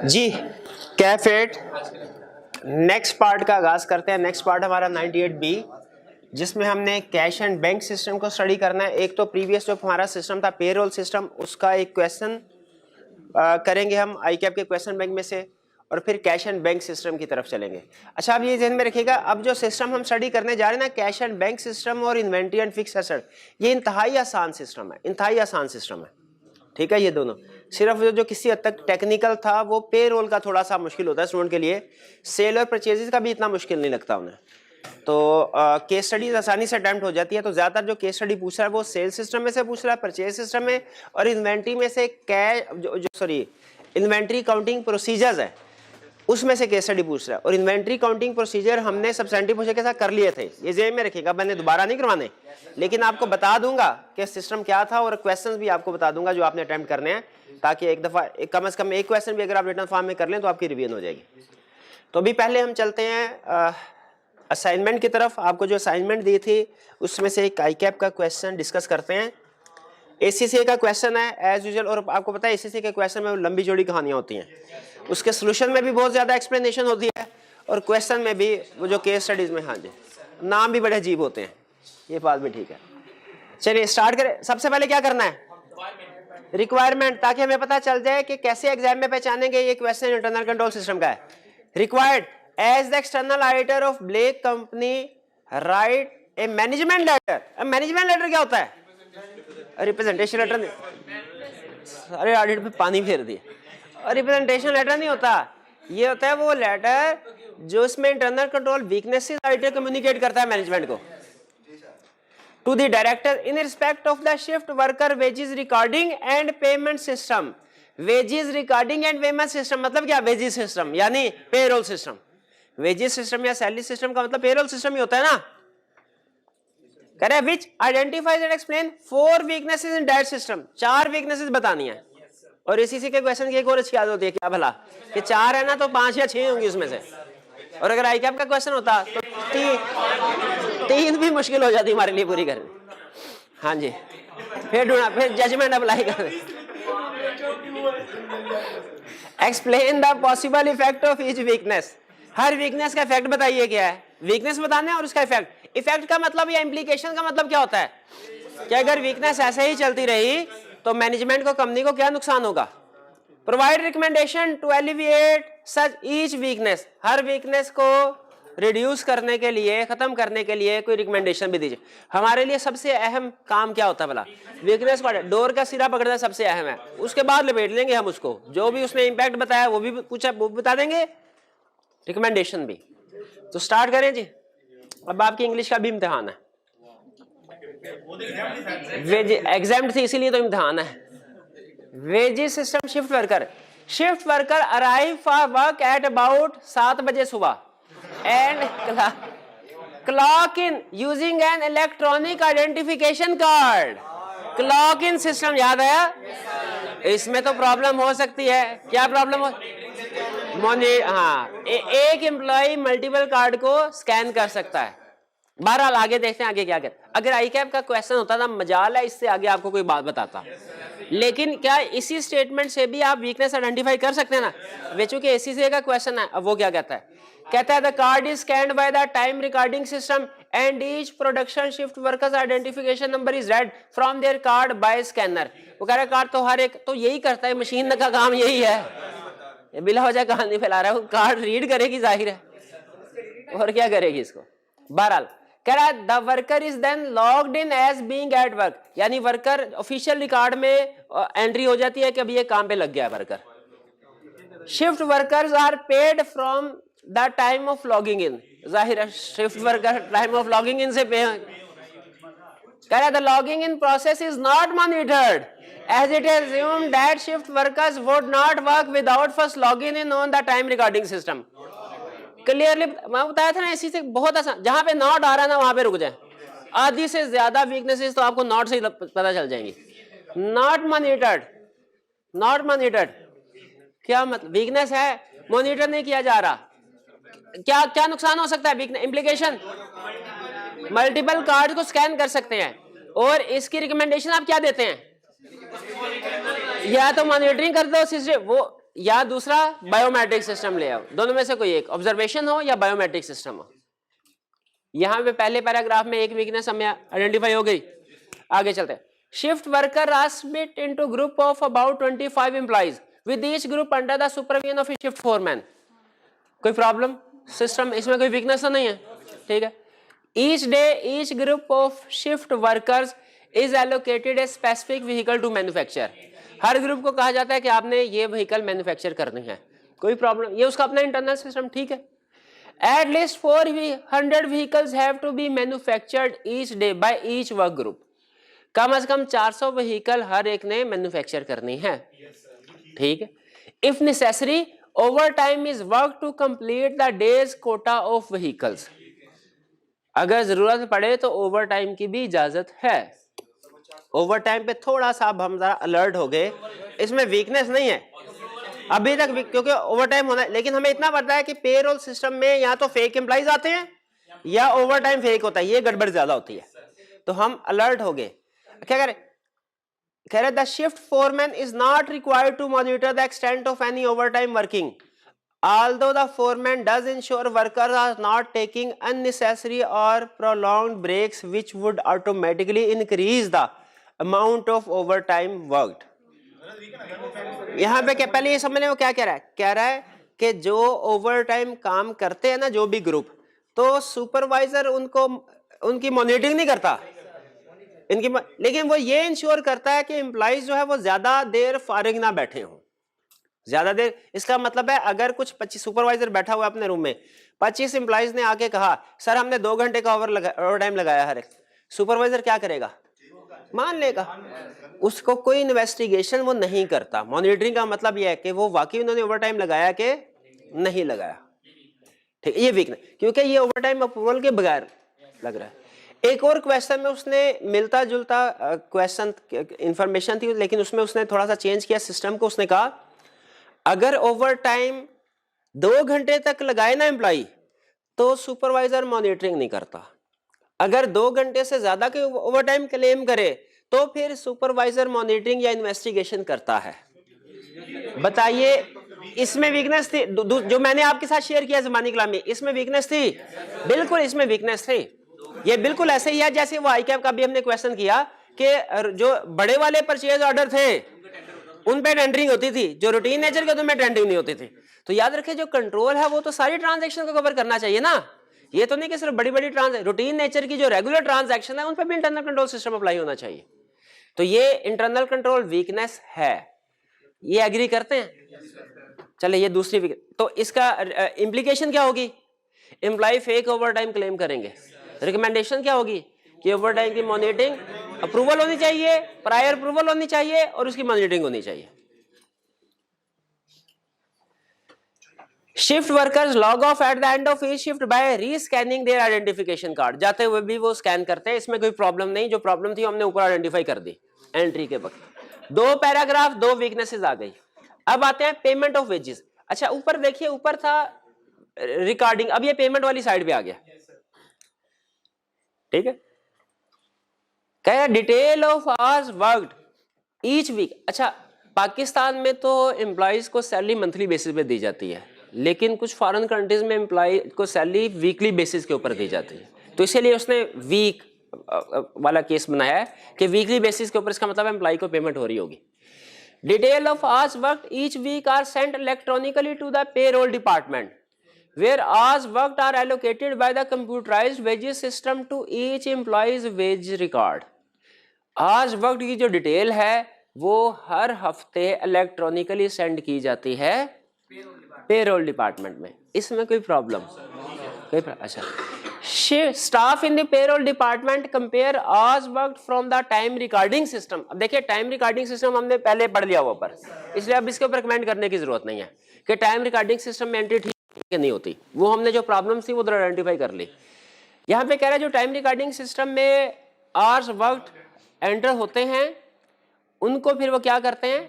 जी कैफेट next part का आगाज करते हैं। नेक्स्ट पार्ट हमारा 98B, जिसमें हमने कैश एंड बैंक सिस्टम को स्टडी करना है। एक तो प्रीवियस जो हमारा सिस्टम था पेरोल सिस्टम, उसका एक क्वेश्चन करेंगे हम आई कैप के क्वेश्चन बैंक में से, और फिर कैश एंड बैंक सिस्टम की तरफ चलेंगे। अच्छा, अब ये ध्यान में रखिएगा, अब जो सिस्टम हम स्टडी करने जा रहे हैं ना, कैश एंड बैंक सिस्टम और इन्वेंट्री एंड फिक्स एसेट, ये इंतहाई आसान सिस्टम है, इंतहाई आसान सिस्टम है। ठीक है, ये दोनों सिर्फ जो किसी हद तक टेक्निकल था वो पे रोल का थोड़ा सा मुश्किल होता है स्टूडेंट के लिए, सेल और परचेजेस का भी इतना मुश्किल नहीं लगता उन्हें। तो केस स्टडीज आसानी से अटेम्प्ट हो जाती है। तो ज्यादातर जो केस स्टडी पूछ रहा है वो सेल सिस्टम में से पूछ रहा है, परचेज सिस्टम में, और इन्वेंट्री में से इन्वेंट्री काउंटिंग प्रोसीजर्स है उसमें से केस स्टडी पूछ रहा है। और इन्वेंट्री काउंटिंग प्रोसीजर हमने सब्सटेंटिव पोजीशन के साथ कर लिए थे, ये जेब में रखिएगा, मैंने दोबारा नहीं करवाने, लेकिन आपको बता दूंगा कि सिस्टम क्या था और क्वेश्चंस भी आपको बता दूंगा जो आपने अटेम्प्ट करने हैं, ताकि एक दफा कम से कम एक क्वेश्चन भी अगर आप रिटर्न फॉर्म में कर लें तो आपकी रिवीजन हो जाएगी। तो अभी पहले हम चलते हैं असाइनमेंट की तरफ। आपको जो असाइनमेंट दी थी उसमें से एक आई कैप का क्वेश्चन डिस्कस करते हैं। एसीसी का क्वेश्चन है एज यूजुअल, और आपको पता है एसीसी के क्वेश्चन में लंबी जोड़ी कहानियां होती हैं, उसके सोल्यूशन में भी बहुत ज्यादा एक्सप्लेनेशन होती है, और क्वेश्चन में भी वो जो केस स्टडीज में, हाँ जी, नाम भी बड़े अजीब होते हैं, ये बात भी ठीक है। चलिए स्टार्ट करें। सबसे पहले क्या करना है, रिक्वायरमेंट, ताकि हमें पता चल जाए कि कैसे एग्जाम में पहचानेंगे ये क्वेश्चन इंटरनल कंट्रोल सिस्टम का है। Required as the external auditor of Blake company write a management letter. Management letter क्या होता है? रिप्रेजेंटेशन लेटर नहीं, अरे ऑडिट पे पानी फेर दिया। रिप्रेजेंटेशन लेटर नहीं होता, ये होता है वो लेटर जो इसमें internal control weaknesses auditor communicate करता है मैनेजमेंट को to the director in respect of the shift worker wages recording and payment system. Wages recording and payment system मतलब क्या? वेजेस सिस्टम यानी पेरोल सिस्टम। वेजेस सिस्टम या salary system का मतलब payroll system ही होता है ना। करे which identifies and explain 4 weaknesses in that system. 4 weaknesses बतानी है। और इसी के क्वेश्चन की एक और अच्छी आदत होती है, क्या भला, कि 4 है ना तो 5 या 6 होंगी उसमें से, और अगर आई कैप का क्वेश्चन होता तो 3 भी मुश्किल हो जाती हमारे लिए पूरी करनी। हाँ जी, फिर ढूंढा, फिर जजमेंट अप्लाई कर। Explain the possible effect of each weakness. हर वीकनेस का इफेक्ट बताइए क्या है। वीकनेस बताना है और उसका इफेक्ट। इफेक्ट का मतलब या इम्प्लीकेशन का मतलब क्या होता है कि अगर वीकनेस ऐसे ही चलती रही तो मैनेजमेंट को, कंपनी को क्या नुकसान होगा। Provide recommendation to alleviate such each weakness. हर वीकनेस को रिड्यूस करने के लिए, खत्म करने के लिए कोई रिकमेंडेशन भी दीजिए। हमारे लिए सबसे अहम काम क्या होता है भला? वीकनेस को डोर का सिरा पकड़ना सबसे अहम है, उसके बाद लपेट लेंगे हम उसको, जो भी उसने इंपैक्ट बताया वो भी पूछा वो बता देंगे, रिकमेंडेशन भी। तो स्टार्ट करें जी। अब आपकी इंग्लिश का भी इम्तिहान है, एग्जाम्ड थी इसीलिए तो इम्तिहान है। Wages system shift worker. Shift worker arrive for work at about 7 बजे सुबह and clock in using an electronic identification card. Clock in system याद आया? इसमें तो प्रॉब्लम हो सकती है। क्या प्रॉब्लम हो? हाँ, एक एम्प्लॉय मल्टीपल कार्ड को स्कैन कर सकता है। बहरहाल आगे देखते हैं आगे क्या कहते हैं। अगर आई कैप का क्वेश्चन होता था, मजाल है इससे आगे आपको कोई बात बताता, लेकिन क्या इसी स्टेटमेंट से भी आप वीकनेस आइडेंटिफाई कर सकते हैं ना। वे चूंकि एसीसी का क्वेश्चन है, अब वो क्या कहता है? कहता है the card is scanned by the time recording system and each production shift workers identification number is read from their card by scanner. वो कह रहा है कार्ड तो हर एक तो यही करता है, मशीन का काम यही है, ये बिला वजह कहानी फैला रहा है। वो कार्ड रीड करेगी जाहिर है, और क्या करेगी इसको। बहरहाल कह रहा है the worker is then logged in as being at work, यानी वर्कर ऑफिशियल रिकॉर्ड में एंट्री हो जाती है कि अभी ये काम पे लग गया है worker. Shift workers are paid from the time of logging in. जाहिर है shift worker time of logging in से पे। कह रहा है the logging in process is not monitored as it is assumed that shift workers would not work without first logging in on the time recording system. Clearly मैं बताया था ना, इसी से बहुत आसान, जहां पे नॉट आ रहा है ना वहां पे रुक जाए। आधी से ज्यादा वीकनेसेस तो आपको नॉट से ही पता चल जाएंगी। नॉट मॉनिटर्ड, नॉट मॉनिटर्ड क्या मतलब? वीकनेस है, मॉनिटर नहीं किया जा रहा। क्या क्या नुकसान हो सकता है? वीकनेस इम्प्लीकेशन, मल्टीपल कार्ड को स्कैन कर सकते हैं, और इसकी रिकमेंडेशन आप क्या देते हैं? या तो मॉनिटरिंग कर दो सिस्टम, वो या दूसरा बायोमेट्रिक सिस्टम ले आओ, दोनों में से कोई एक, ऑब्जर्वेशन हो या बायोमेट्रिक सिस्टम हो। यहां पे पहले पैराग्राफ में एक वीकनेस हमें आइडेंटिफाई हो गई। आगे चलते हैं। Shift worker are split into group of about 25 employees with each group under the supervision of a shift foreman. कोई प्रॉब्लम सिस्टम, इसमें कोई वीकनेस तो नहीं है, ठीक है। Each day each group of shift workers is allocated a specific vehicle to manufacture. हर group को कहा जाता है कि आपने ये व्हीकल मैन्युफैक्चर करनी है, कोई प्रॉब्लम, ये उसका अपना इंटरनल सिस्टम, ठीक है। At least 400 vehicles have to be manufactured each day by each work group. कम से कम 400 व्हीकल हर एक ने मैन्युफैक्चर करनी है, ठीक है। If necessary, overtime is worked to complete the day's quota of vehicles. अगर जरूरत पड़े तो ओवरटाइम की भी इजाजत है। ओवरटाइम पे थोड़ा सा अब हम जरा अलर्ट हो गए, इसमें वीकनेस नहीं है अभी तक, क्योंकि ओवरटाइम होना है, लेकिन हमें इतना पता है कि पेरोल सिस्टम में या तो फेक एम्प्लॉइज आते हैं या ओवरटाइम फेक होता है, ये गड़बड़ ज्यादा होती है, तो हम अलर्ट हो गए। क्या कह रहे the shift foreman is not required to monitor the extent of any overtime working although the foreman does ensure workers are not taking unnecessary or prolonged breaks which would automatically increase the amount of overtime worked। यहाँ पे क्या पहले ये समझने वो क्या कह रहा है कि जो ओवरटाइम काम करते हैं ना जो भी ग्रुप, तो सुपरवाइजर उनकी मॉनिटरिंग नहीं करता लेकिन वो ये इंश्योर करता है कि एम्प्लॉइज जो है वो ज्यादा देर फारिग ना बैठे हों, ज्यादा देर। इसका मतलब है अगर कुछ 25 सुपरवाइजर बैठा हुआ है अपने रूम में, 25 एम्प्लॉइज ने आके कहा सर हमने 2 घंटे का ओवर टाइम लगाया हर एक, सुपरवाइजर क्या करेगा, मान लेगा, उसको कोई इन्वेस्टिगेशन वो नहीं करता। मॉनिटरिंग का मतलब यह है कि वो वाकई उन्होंने ओवर टाइम लगाया कि नहीं लगाया, ठीक है। ये वीकनेस, क्योंकि ये ओवर टाइम अप्रूवल के बगैर लग रहा है। एक और क्वेश्चन में उसने मिलता जुलता क्वेश्चन इंफॉर्मेशन थी, लेकिन उसमें उसने थोड़ा सा चेंज किया सिस्टम को। उसने कहा अगर ओवर टाइम 2 घंटे तक लगाए ना एम्प्लॉय तो सुपरवाइजर मॉनिटरिंग नहीं करता, अगर 2 घंटे से ज्यादा के ओवर टाइम क्लेम करे तो फिर सुपरवाइजर मॉनिटरिंग या इन्वेस्टिगेशन करता है। बताइए इसमें वीकनेस थी जो मैंने आपके साथ शेयर किया ज़मानी कलामी, इसमें वीकनेस थी, बिल्कुल इसमें वीकनेस थी। ये बिल्कुल ऐसे ही है जैसे वो आई कैप का भी हमने क्वेश्चन किया कि जो बड़े वाले परचेज ऑर्डर थे उन पे टेंडरिंग होती थी, जो रूटीन नेचर के उनमें टेंडरिंग नहीं होती थी। तो याद रखें जो कंट्रोल है वो तो सारी ट्रांजैक्शन को कवर करना चाहिए ना, ये तो नहीं कि सिर्फ बड़ी बड़ी रूटीन नेचर की जो रेगुलर ट्रांजैक्शन है उन पर भी इंटरनल कंट्रोल सिस्टम अप्लाई होना चाहिए। तो ये इंटरनल कंट्रोल वीकनेस है, ये एग्री करते हैं। चले ये दूसरी वीकनेस, तो इसका इंप्लीकेशन क्या होगी, एम्प्लॉय फेक ओवरटाइम क्लेम करेंगे। रिकमेंडेशन क्या होगी कि ओवरटाइम की मॉनिटरिंग अप्रूवल होनी चाहिए, प्रायर अप्रूवल होनी चाहिए और उसकी मॉनिटरिंग होनी चाहिए। Shift workers log off at the end of each shift by rescanning their identification card. जाते हुए भी वो स्कैन करते हैं, इसमें कोई प्रॉब्लम नहीं, जो प्रॉब्लम थी हमने ऊपर आइडेंटिफाई कर दी एंट्री के वक्त। 2 पैराग्राफ 2 वीकनेसेस आ गई। अब आते हैं पेमेंट ऑफ वेजेस। अच्छा ऊपर देखिए, ऊपर था रिकॉर्डिंग, अब ये पेमेंट वाली साइड पे आ गया, ठीक है। क्या detail of hours worked each week. अच्छा पाकिस्तान में तो एम्प्लॉइज को सैलरी मंथली बेसिस पे दी जाती है, लेकिन कुछ फॉरेन कंट्रीज में एम्प्लॉय को सैलरी वीकली बेसिस के ऊपर दी जाती है, तो इसीलिए उसने वीक वाला केस बनाया है कि वीकली बेसिस के ऊपर, इसका मतलब एम्प्लॉय को पेमेंट हो रही होगी। Detail of hours worked each week are sent electronically to the payroll department where hours worked are allocated by the computerized wages system to each employee's wage record। hours worked की जो detail है वो हर हफ्ते electronically send की जाती है payroll department में, इसमें कोई प्रॉब्लम अच्छा staff in the payroll department compare hours worked from the time recording system. अब देखिए टाइम रिकॉर्डिंग सिस्टम हमने पहले पढ़ लिया हुआ पर, इसलिए अब इसके ऊपर कमेंट करने की जरूरत नहीं है कि टाइम रिकॉर्डिंग सिस्टम में एंट्री ठीक नहीं होती, वो हमने जो प्रॉब्लम थी वो आइडेंटिफाई कर ली। यहाँ पे कह रहा है जो टाइम रिकॉर्डिंग सिस्टम में आवर्स वर्कड एंटर होते हैं उनको फिर वो क्या करते हैं,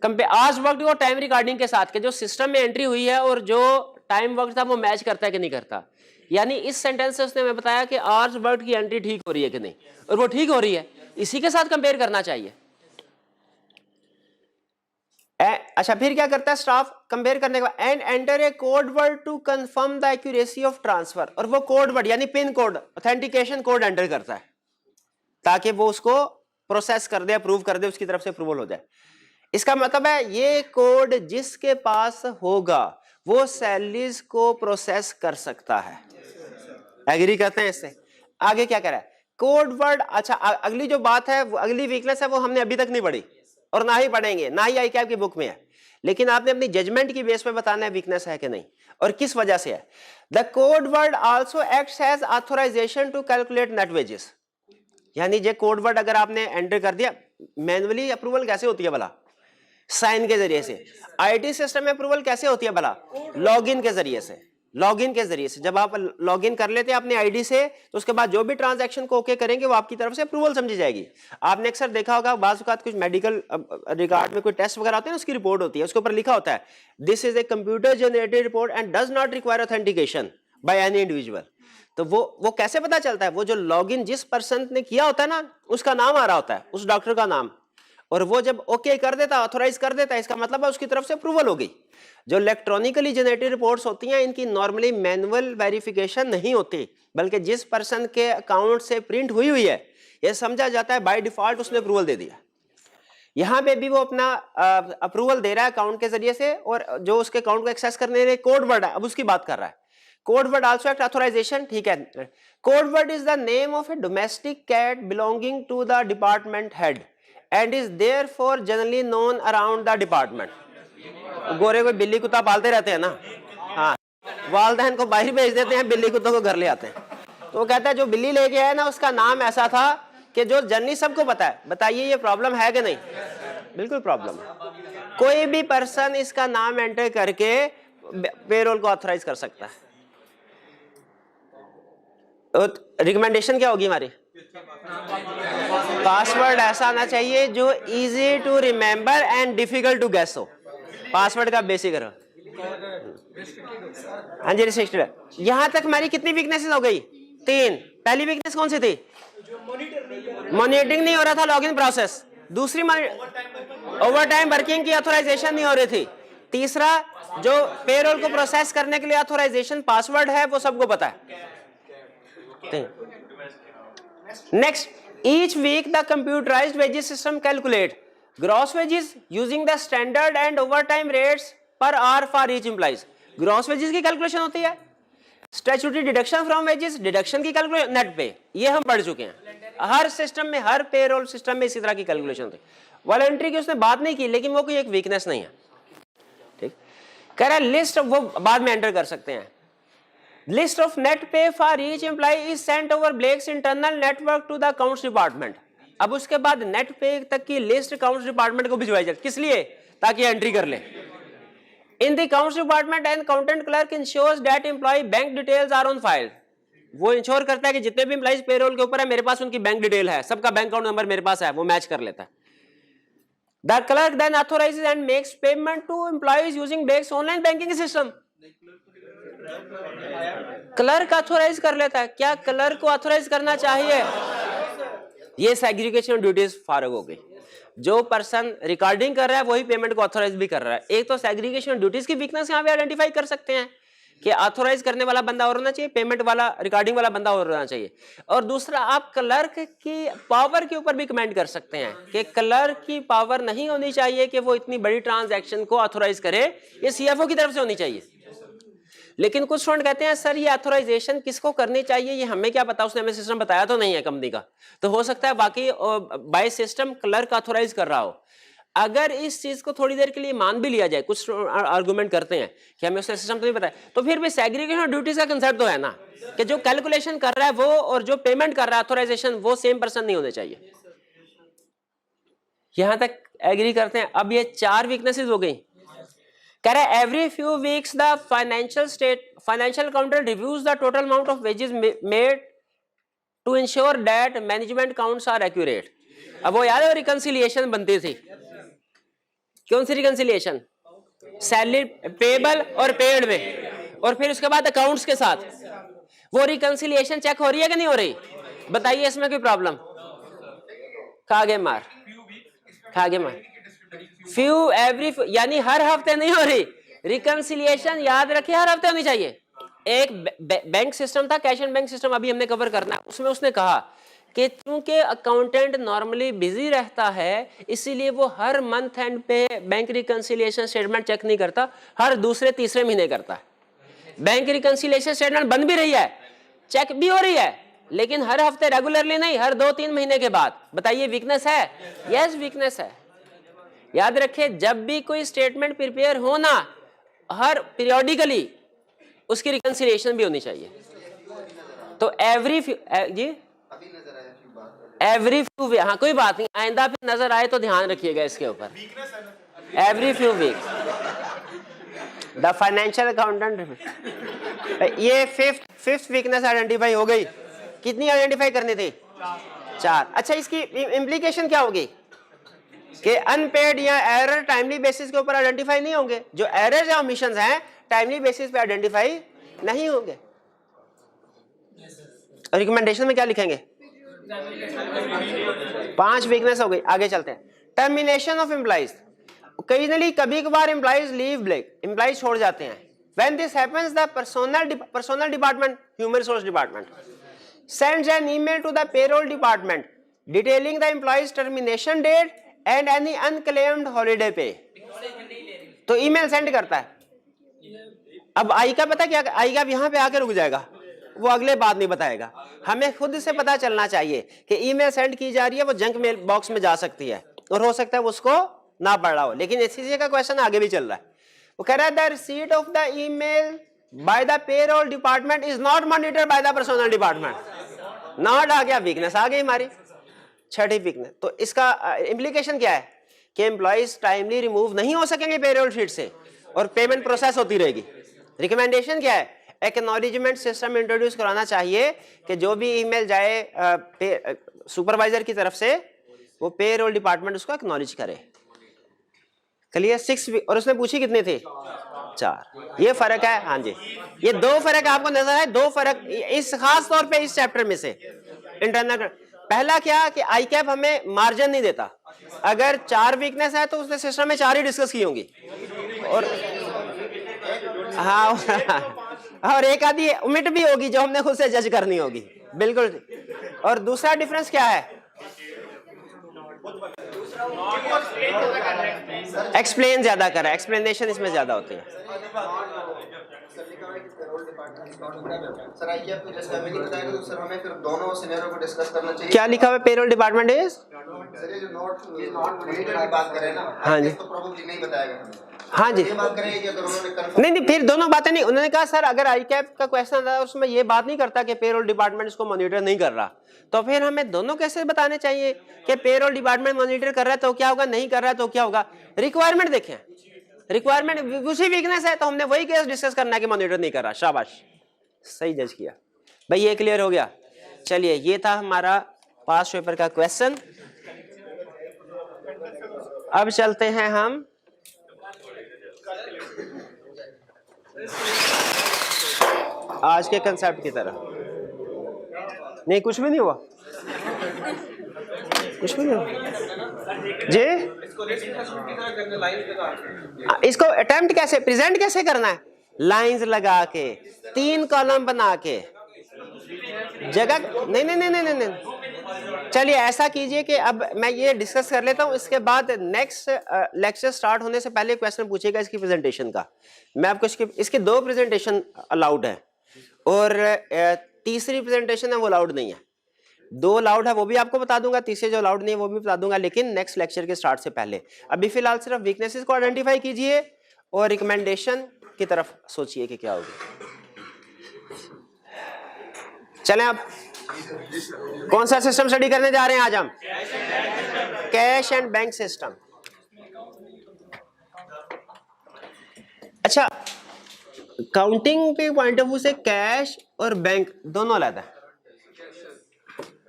कंपेयर आवर्स वर्कड और टाइम रिकॉर्डिंग के साथ के जो सिस्टम में एंट्री हुई है और जो टाइम वर्क था वो मैच करता है कि नहीं करता। यानी इस सेंटेंस से उसने हमें बताया कि आवर्स वर्कड की एंट्री ठीक हो रही है कि नहीं, और वो ठीक हो रही है, इसी के साथ कंपेयर करना चाहिए। अच्छा, फिर क्या करता है स्टाफ कंपेयर करने के बाद, and enter a code word to confirm the accuracy of transfer, और वो कोड वर्ड यानी pin code, authentication code enter करता है ताकि वो उसको प्रोसेस कर दे, अप्रूव कर दे, उसकी तरफ से अप्रूवल हो जाए। इसका मतलब है ये कोड जिसके पास होगा वो सैलरीज को प्रोसेस कर सकता है। एग्री करते हैं इससे? आगे क्या कह रहा है कोड वर्ड। अच्छा, अगली जो बात है, अगली वीकनेस है, वो हमने अभी तक नहीं पढ़ी और ना ही पढ़ेंगे, ना ही आई कैप की बुक में है, लेकिन आपने अपनी जजमेंट की बेस पे बताना है वीकनेस है कि नहीं और किस वजह से है। The code word also acts as authorisation to calculate net wages, यानी जे कोड वर्ड अगर आपने एंटर कर दिया, मैन्युअली अप्रूवल कैसे होती है भला? साइन के जरिए से। आईटी सिस्टम में अप्रूवल कैसे होती है भला? लॉगिन के जरिए से। लॉगिन के जरिए से जब आप लॉगिन कर लेते हैं अपने आईडी से, तो उसके बाद जो भी ट्रांजैक्शन को ओके करेंगे वो आपकी तरफ से अप्रूवल समझी जाएगी। आपने अक्सर देखा होगा बाज़ औक़ात कुछ मेडिकल रिकॉर्ड में कोई टेस्ट वगैरह होते हैं ना, उसकी रिपोर्ट होती है, उसके ऊपर लिखा होता है this is a computer generated report and does not require authentication by any individual. तो वो कैसे पता चलता है? वो जो लॉगिन जिस पर्सन ने किया होता है ना, उसका नाम आ रहा होता है, उस डॉक्टर का नाम, और वो जब ओके कर देता, ऑथोराइज कर देता है, इसका मतलब है उसकी तरफ से अप्रूवल हो गई। जो इलेक्ट्रॉनिकली जनरेटेड रिपोर्ट्स होती हैं, इनकी नॉर्मली मैनुअल वेरिफिकेशन नहीं होती, बल्कि जिस पर्सन के अकाउंट से प्रिंट हुई है ये समझा जाता है बाय डिफॉल्ट उसने अप्रूवल दे दिया। यहाँ पे भी वो अपना अप्रूवल दे रहा है अकाउंट के जरिए से, और जो उसके अकाउंट को एक्सेस करने के लिए कोड वर्ड है, अब उसकी बात कर रहा है। Code word also act authorisation, ठीक है। Code word is the name of a domestic cat belonging to the department head and is therefore generally known around the department। गोरे कोई बिल्ली कुत्ता पालते रहते हैं ना, हाँ, वालदैन को बाहर भेज देते हैं, बिल्ली कुत्तों को घर ले आते हैं। तो वो कहता है जो बिल्ली लेके आया ना उसका नाम ऐसा था कि जो जनरली सबको पता है। बताइए ये प्रॉब्लम है कि नहीं? बिल्कुल प्रॉब्लम है। कोई भी पर्सन इसका नाम एंटर करके पेरोल को ऑथराइज कर सकता है। तो रिकमेंडेशन क्या होगी हमारी? पासवर्ड ऐसा आना चाहिए जो easy to remember and difficult to guess हो। पासवर्ड का बेसिक रहो। हाँ जी, रिस्ट्रिक्टेड है। यहां तक हमारी कितनी वीकनेसेस हो गई? 3। पहली वीकनेस कौन सी थी? मॉनिटरिंग नहीं हो रहा था लॉगिन प्रोसेस। दूसरी ओवर टाइम वर्किंग की ऑथराइजेशन नहीं हो रही थी। तीसरा जो पेरोल को प्रोसेस करने के लिए ऑथराइजेशन पासवर्ड है वो सबको पता है। Next, each week the computerized wages system calculate gross wages using the standard and overtime rates per hour for each employees। gross wages की कैलकुलेशन होती है, statutory deduction from wages, deduction की calculation, net पे, ये हम पढ़ चुके हैं। हर सिस्टम में, हर पेरोल सिस्टम में इसी तरह की कैलकुलेशन होती है। वॉलंटरी की उसने बात नहीं की, लेकिन वो कोई एक वीकनेस नहीं है। ठीक, कह रहा है लिस्ट वो बाद में एंटर कर सकते हैं। List of net pay for each employee is sent over Blake's internal network to the accounts department। अब उसके बाद नेट पे तक की लिस्ट अकाउंट्स डिपार्टमेंट को भिजवाई जाती। किस लिए? ताकि एंट्री कर ले। In the accounts department and accountant clerk ensures that employee bank details are on file। वो इंश्योर करता है कि जितने भी एम्प्लॉइज पेरोल के ऊपर है मेरे पास उनकी बैंक डिटेल है, सबका बैंक अकाउंट नंबर मेरे पास है, वो मैच कर लेता है। The clerk then authorizes and makes payment to employees using Blake's online banking system। Clerk authorise कर लेता है। क्या क्लर्क को ऑथोराइज करना चाहिए? ये सेग्रीगेशन ड्यूटीज फारग हो गई। जो पर्सन रिकॉर्डिंग कर रहा है वही पेमेंट को ऑथोराइज भी कर रहा है। एक तो सेग्रीगेशन ड्यूटीज की वीकनेस यहाँ पे आइडेंटिफाई कर सकते हैं कि ऑथोराइज करने वाला बंदा और होना चाहिए, पेमेंट वाला, रिकॉर्डिंग वाला बंदा और होना चाहिए। और दूसरा, आप क्लर्क की पावर के ऊपर भी कमेंट कर सकते हैं कि क्लर्क की पावर नहीं होनी चाहिए कि वो इतनी बड़ी ट्रांजैक्शन को ऑथोराइज करे, ये सीएफओ की तरफ से होनी चाहिए। लेकिन कुछ स्टूडेंट कहते हैं सर ये ऑथराइजेशन किसको करनी चाहिए, ये हमें क्या पता, उसने हमें सिस्टम बताया तो नहीं है कंपनी का। तो हो सकता है बाकी बाय सिस्टम क्लर्क ऑथराइज कर रहा हो। अगर इस चीज को थोड़ी देर के लिए मान भी लिया जाए, कुछ आर्गुमेंट करते हैं कि हमें उसका सिस्टम तो नहीं पता है, तो फिर भी सेग्रीगेशन ड्यूटीज का कंसेप्ट तो है ना कि जो कैलकुलेशन कर रहा है वो और जो पेमेंट कर रहा है ऑथराइजेशन, वो सेम पर्सन नहीं होने चाहिए। यहां तक एग्री करते हैं। अब ये 4 वीकनेसेस हो गई। कह रहा है every few weeks the financial accountant reviews the total amount of wages made to ensure that management accounts are accurate. अब वो याद है रिकंसिलिएशन बनती थी, कौन सी रिकंसिलिएशन? सैलरी पेबल और पेड में, और फिर उसके बाद अकाउंट्स के साथ वो रिकंसिलिएशन चेक हो रही है कि नहीं हो रही? बताइए इसमें कोई प्रॉब्लम? खागे मार, खागे मार। फ्यू एवरी, यानी हर हफ्ते नहीं हो रही। रिकंसिलिएशन याद रखिए हर हफ्ते होनी चाहिए। एक बैंक सिस्टम था, कैश एंड बैंक सिस्टम, अभी हमने कवर करना है। उसमें उसने कहा कि चूंकि अकाउंटेंट नॉर्मली बिजी रहता है, इसीलिए वो हर मंथ एंड पे बैंक रिकंसिलिएशन स्टेटमेंट चेक नहीं करता, हर दूसरे तीसरे महीने करता है। बैंक रिकंसिलिएशन स्टेटमेंट बन भी रही है, चेक भी हो रही है, लेकिन हर हफ्ते रेगुलरली नहीं, हर 2-3 महीने के बाद। बताइए वीकनेस है? यस वीकनेस है। याद रखिए जब भी कोई स्टेटमेंट प्रिपेयर हो ना, हर पीरियोडिकली उसकी रिकंसिलिएशन भी होनी चाहिए। तो एवरी जी एवरी फ्यू, हाँ कोई बात नहीं, आइंदा फिर नजर आए तो ध्यान रखिएगा इसके ऊपर। Every few weeks the financial accountant. ये फिफ्थ वीकनेस आइडेंटिफाई हो गई। कितनी आइडेंटिफाई करनी थी? 4। अच्छा, इसकी इम्प्लीकेशन क्या होगी कि अनपेड या एरर टाइमली बेसिस के ऊपर आइडेंटिफाई नहीं होंगे। जो एरर्स या ओमिशंस हैं टाइमली बेसिस पे आइडेंटिफाई नहीं होंगे। रिकमेंडेशन में क्या लिखेंगे? 5 वीकनेस हो गई। आगे चलते हैं। Termination of employees. ओकेजनली, कभी कभार एम्प्लॉइज लीव ब्रेक, एम्प्लॉइज छोड़ जाते हैं। When this happens, the personnel department, human resource department, sends an email to the payroll department detailing the employee's termination date and any unclaimed holiday pay. तो email send करता है। अब आई का पता क्या, आई का यहाँ पे आके रुक जाएगा, वो अगले बात नहीं बताएगा। हमें खुद से पता चलना चाहिए कि ईमेल सेंड की जा रही है, वो जंक मेल बॉक्स में जा सकती है और हो सकता है वो उसको ना पढ़ रहा हो। लेकिन इसी का क्वेश्चन आगे भी चल रहा है। वो कह रहा है the receipt of the email by the payroll department is not monitored by the personnel department. Knot आ गया, वीकनेस आ गई हमारी, 6ठी वीकनेस। तो इसका इम्प्लीकेशन क्या है कि एम्प्लॉइज टाइमली रिमूव नहीं हो सकेंगे पेरोल शीट से और पेमेंट प्रोसेस होती रहेगी। रिकमेंडेशन क्या है? एक्नॉलेजमेंट सिस्टम इंट्रोड्यूस कराना चाहिए कि जो भी ईमेल जाए सुपरवाइजर की तरफ से, वो पेरोल डिपार्टमेंट उसको एक्नॉलेज करे। क्लियर? 6 और उसने पूछी कितनी थी? 4। ये फर्क है। हाँ जी, ये 2 फर्क आपको नजर आए। 2 फर्क इस खास तौर पे इस चैप्टर में से इंटरनल। पहला क्या कि आई कैप हमें मार्जिन नहीं देता। अगर 4 वीकनेस है तो उसने सिस्टम में 4 ही डिस्कस की होंगी, और हाँ और एक आधी ओमिट भी होगी जो हमने खुद से जज करनी होगी। बिल्कुल। और दूसरा डिफरेंस क्या है? एक्सप्लेन ज्यादा कर रहा है, एक्सप्लेनेशन इसमें ज्यादा होती है। क्या लिखा हुआ है? पेरोल डिपार्टमेंट इज, हाँ जी, हाँ जी, नहीं फिर दोनों बातें नहीं। उन्होंने कहा सर अगर आई कैप का क्वेश्चन था उसमें ये बात नहीं करता कि पेरोल डिपार्टमेंट इसको मॉनिटर नहीं कर रहा, तो फिर हमें दोनों कैसे बताने चाहिए कि पेरोल डिपार्टमेंट मॉनिटर कर रहा है तो क्या होगा, नहीं कर रहा है तो क्या होगा। रिक्वायरमेंट देखें, रिक्वायरमेंट उसी वीकनेस है तो हमने वही केस डिस्कस करना है कि मॉनिटर नहीं कर रहा। शाबाश, सही जज किया भाई, ये क्लियर हो गया। चलिए, ये था हमारा पास पेपर का क्वेश्चन। अब चलते हैं हम आज के कंसेप्ट की तरफ। नहीं, कुछ भी नहीं हुआ, कुछ भी नहीं हुआ जी। इसको अटेम्प्ट कैसे, प्रेजेंट कैसे करना है? लाइंस लगा के, 3 कॉलम बना के, जगह नहीं। चलिए ऐसा कीजिए कि अब मैं ये डिस्कस कर लेता हूं, इसके बाद नेक्स्ट लेक्चर स्टार्ट होने से पहले क्वेश्चन पूछेगा इसकी प्रेजेंटेशन का। मैं आपको इसके 2 प्रेजेंटेशन अलाउड है और तीसरी प्रेजेंटेशन है वो अलाउड नहीं है। 2 अलाउड है वो भी आपको बता दूंगा, तीसरे जो अलाउड नहीं है वो भी बता दूंगा, लेकिन नेक्स्ट लेक्चर के स्टार्ट से पहले। अभी फिलहाल सिर्फ वीकनेसेस को आइडेंटिफाई कीजिए और रिकमेंडेशन की तरफ सोचिए कि क्या होगी। चलें, अब कौन सा सिस्टम स्टडी करने जा रहे हैं आज हम? Cash and bank system. अच्छा, काउंटिंग के पॉइंट ऑफ व्यू से कैश और बैंक दोनों अलग है,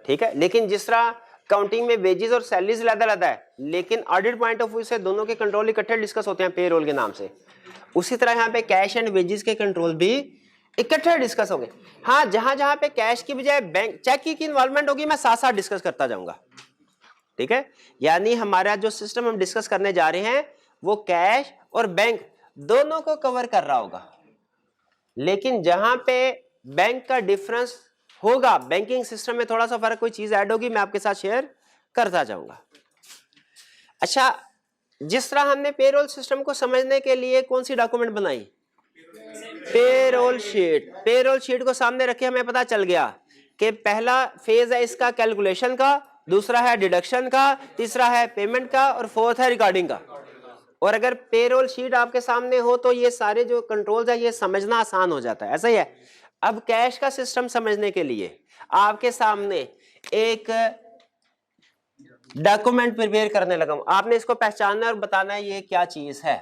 ठीक है। लेकिन जिस तरह काउंटिंग में वेजेस और सैलरीज अलग है, लेकिन ऑडिट पॉइंट ऑफ व्यू से दोनों के कंट्रोल इकट्ठे डिस्कस होते हैं पेरोल के नाम से। उसी तरह यहाँ पे कैश एंड वेजेस के कंट्रोल भी इकट्ठे डिस्कस होंगे। हाँ, जहां जहां पे कैश की बजाय बैंक चेक की इन्वॉल्वमेंट होगी मैं साथ साथ डिस्कस करता जाऊंगा, ठीक है, यानी हमारा जो सिस्टम हम डिस्कस करने जा रहे हैं वो कैश और बैंक दोनों को कवर कर रहा होगा, लेकिन जहां पे बैंक का डिफरेंस होगा, बैंकिंग सिस्टम में थोड़ा सा फर्क, कोई चीज ऐड होगी, मैं आपके साथ शेयर करता जाऊंगा। अच्छा, जिस तरह हमने पेरोल सिस्टम को समझने के लिए कौन सी डॉक्यूमेंट बनाई, पेरोल शीट। पेरोल शीट को सामने रखे हमें पता चल गया कि पहला फेज है इसका कैलकुलेशन का, दूसरा है डिडक्शन का, तीसरा है पेमेंट का, और फोर्थ है रिकॉर्डिंग का। और अगर पेरोल शीट आपके सामने हो तो ये सारे जो कंट्रोल्स है ये समझना आसान हो जाता है, ऐसा ही है। अब कैश का सिस्टम समझने के लिए आपके सामने एक डॉक्यूमेंट प्रिपेयर करने लगा हूं, आपने इसको पहचानना और बताना है ये क्या चीज है।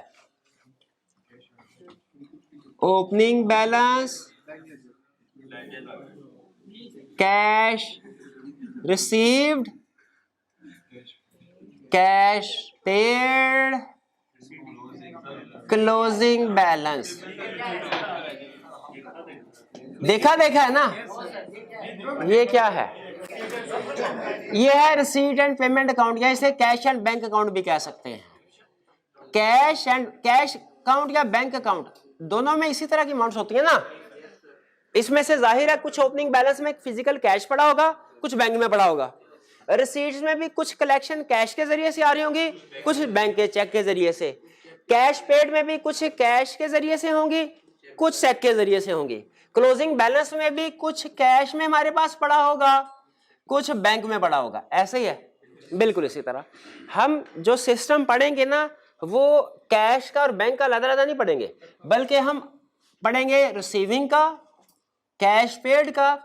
Opening balance, cash received, cash paid, closing balance. देखा है ना, ये क्या है, ये है रिसीट एंड पेमेंट अकाउंट, या इसे कैश एंड बैंक अकाउंट भी कह सकते हैं। कैश अकाउंट या बैंक अकाउंट दोनों में इसी तरह की अमाउंट्स होती है ना। इसमें से जाहिर है कुछ ओपनिंग बैलेंस में फिजिकल कैश पड़ा होगा, कुछ बैंक में पड़ा होगा। रिसीट्स में भी कुछ कलेक्शन कैश के जरिए से आ रही होंगी, कुछ बैंक के चेक के जरिए से। कैश पेड में भी कुछ कैश के जरिए से होंगी, कुछ चेक के जरिए से होंगी। क्लोजिंग बैलेंस में भी कुछ कैश में हमारे पास पड़ा होगा, कुछ बैंक में पड़ा होगा, ऐसे ही है। बिल्कुल इसी तरह हम जो सिस्टम पढ़ेंगे ना वो कैश का और बैंक का अलग-अलग नहीं पढ़ेंगे, बल्कि हम पढ़ेंगे रिसीविंग का, कैश पेड का,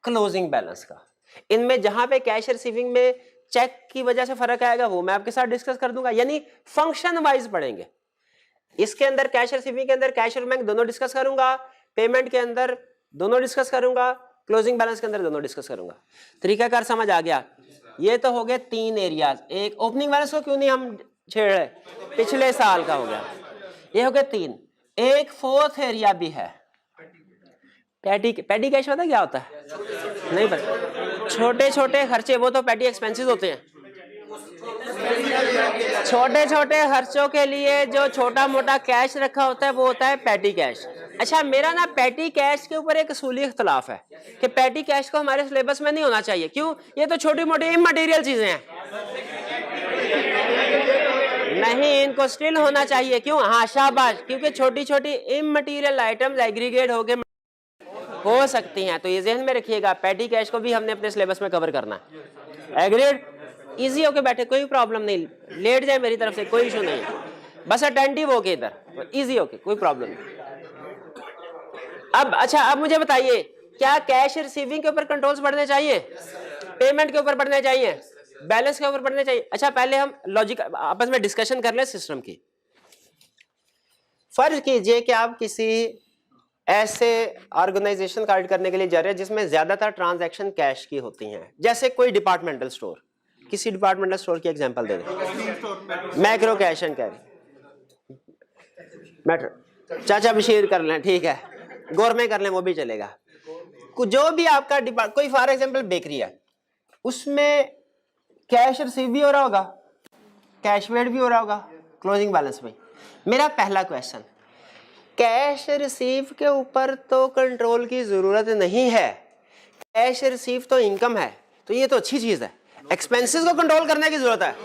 क्लोजिंग बैलेंस का। इनमें जहां पे कैश रिसीविंग में चेक की वजह से फर्क आएगा वो मैं आपके साथ डिस्कस कर दूंगा, यानी फंक्शन वाइज पढ़ेंगे। इसके अंदर कैश रिसीविंग के अंदर कैश और बैंक दोनों डिस्कस करूंगा, पेमेंट के अंदर दोनों डिस्कस करूंगा, क्लोजिंग बैलेंस के अंदर दोनों डिस्कस करूंगा। तरीकाकार समझ आ गया। ये तो हो गए 3 एरियाज। एक ओपनिंग बैलेंस को क्यों नहीं हम छेड़ रहे, पिछले साल का हो गया, ये हो गए 3। एक फोर्थ एरिया भी है, पैटी कैश पता क्या होता है? नहीं पता। छोटे छोटे खर्चे, वो तो पैटी एक्सपेंसेस होते हैं। छोटे छोटे खर्चों के लिए जो छोटा मोटा कैश रखा होता है वो होता है पैटी कैश। अच्छा, मेरा ना पैटी कैश के ऊपर एक असूली इख्तलाफ है कि पैटी कैश को हमारे सिलेबस में नहीं होना चाहिए। क्यों? ये तो छोटी मोटी इममटेरियल चीजें हैं। नहीं, इनको स्टिल होना चाहिए। क्यों? हाँ शाबाश, क्योंकि छोटी छोटी इममटेरियल आइटम्स एग्रीगेट हो सकती हैं। तो ये ज़हन में रखिएगा, पैटी कैश को भी हमने अपने सिलेबस में कवर करना है। एग्रीड? इजी होके बैठे, कोई प्रॉब्लम नहीं, लेट जाए मेरी तरफ से कोई इशू नहीं है, बस अटेंटिव होके इधर इजी होके, कोई प्रॉब्लम नहीं। अब अच्छा, अब मुझे बताइए, क्या कैश रिसीविंग के ऊपर कंट्रोल्स बढ़ने चाहिए, पेमेंट के ऊपर बढ़ने चाहिए, बैलेंस के ऊपर बढ़ने चाहिए? अच्छा, पहले हम लॉजिक आपस में डिस्कशन कर ले सिस्टम की। फर्ज कीजिए कि आप किसी ऐसे ऑर्गेनाइजेशन कार्ड करने के लिए जा रहे हैं जिसमें ज्यादातर ट्रांजैक्शन कैश की होती हैं, जैसे कोई डिपार्टमेंटल स्टोर। किसी डिपार्टमेंटल स्टोर की एग्जांपल दे दें, macro cash and carry, matter चाचा बशीर कर लें, ठीक है, गोरमे कर लें, वो भी चलेगा। जो भी आपका कोई फॉर एग्जांपल बेकरी है, उसमें कैश रिसीव भी हो रहा होगा, कैश पेड भी हो रहा होगा, क्लोजिंग बैलेंस में। मेरा पहला क्वेश्चन, कैश रिसीव के ऊपर तो कंट्रोल की जरूरत नहीं है, कैश रिसीव तो इनकम है, तो ये तो अच्छी चीज है। एक्सपेंसेस को कंट्रोल करने की जरूरत है।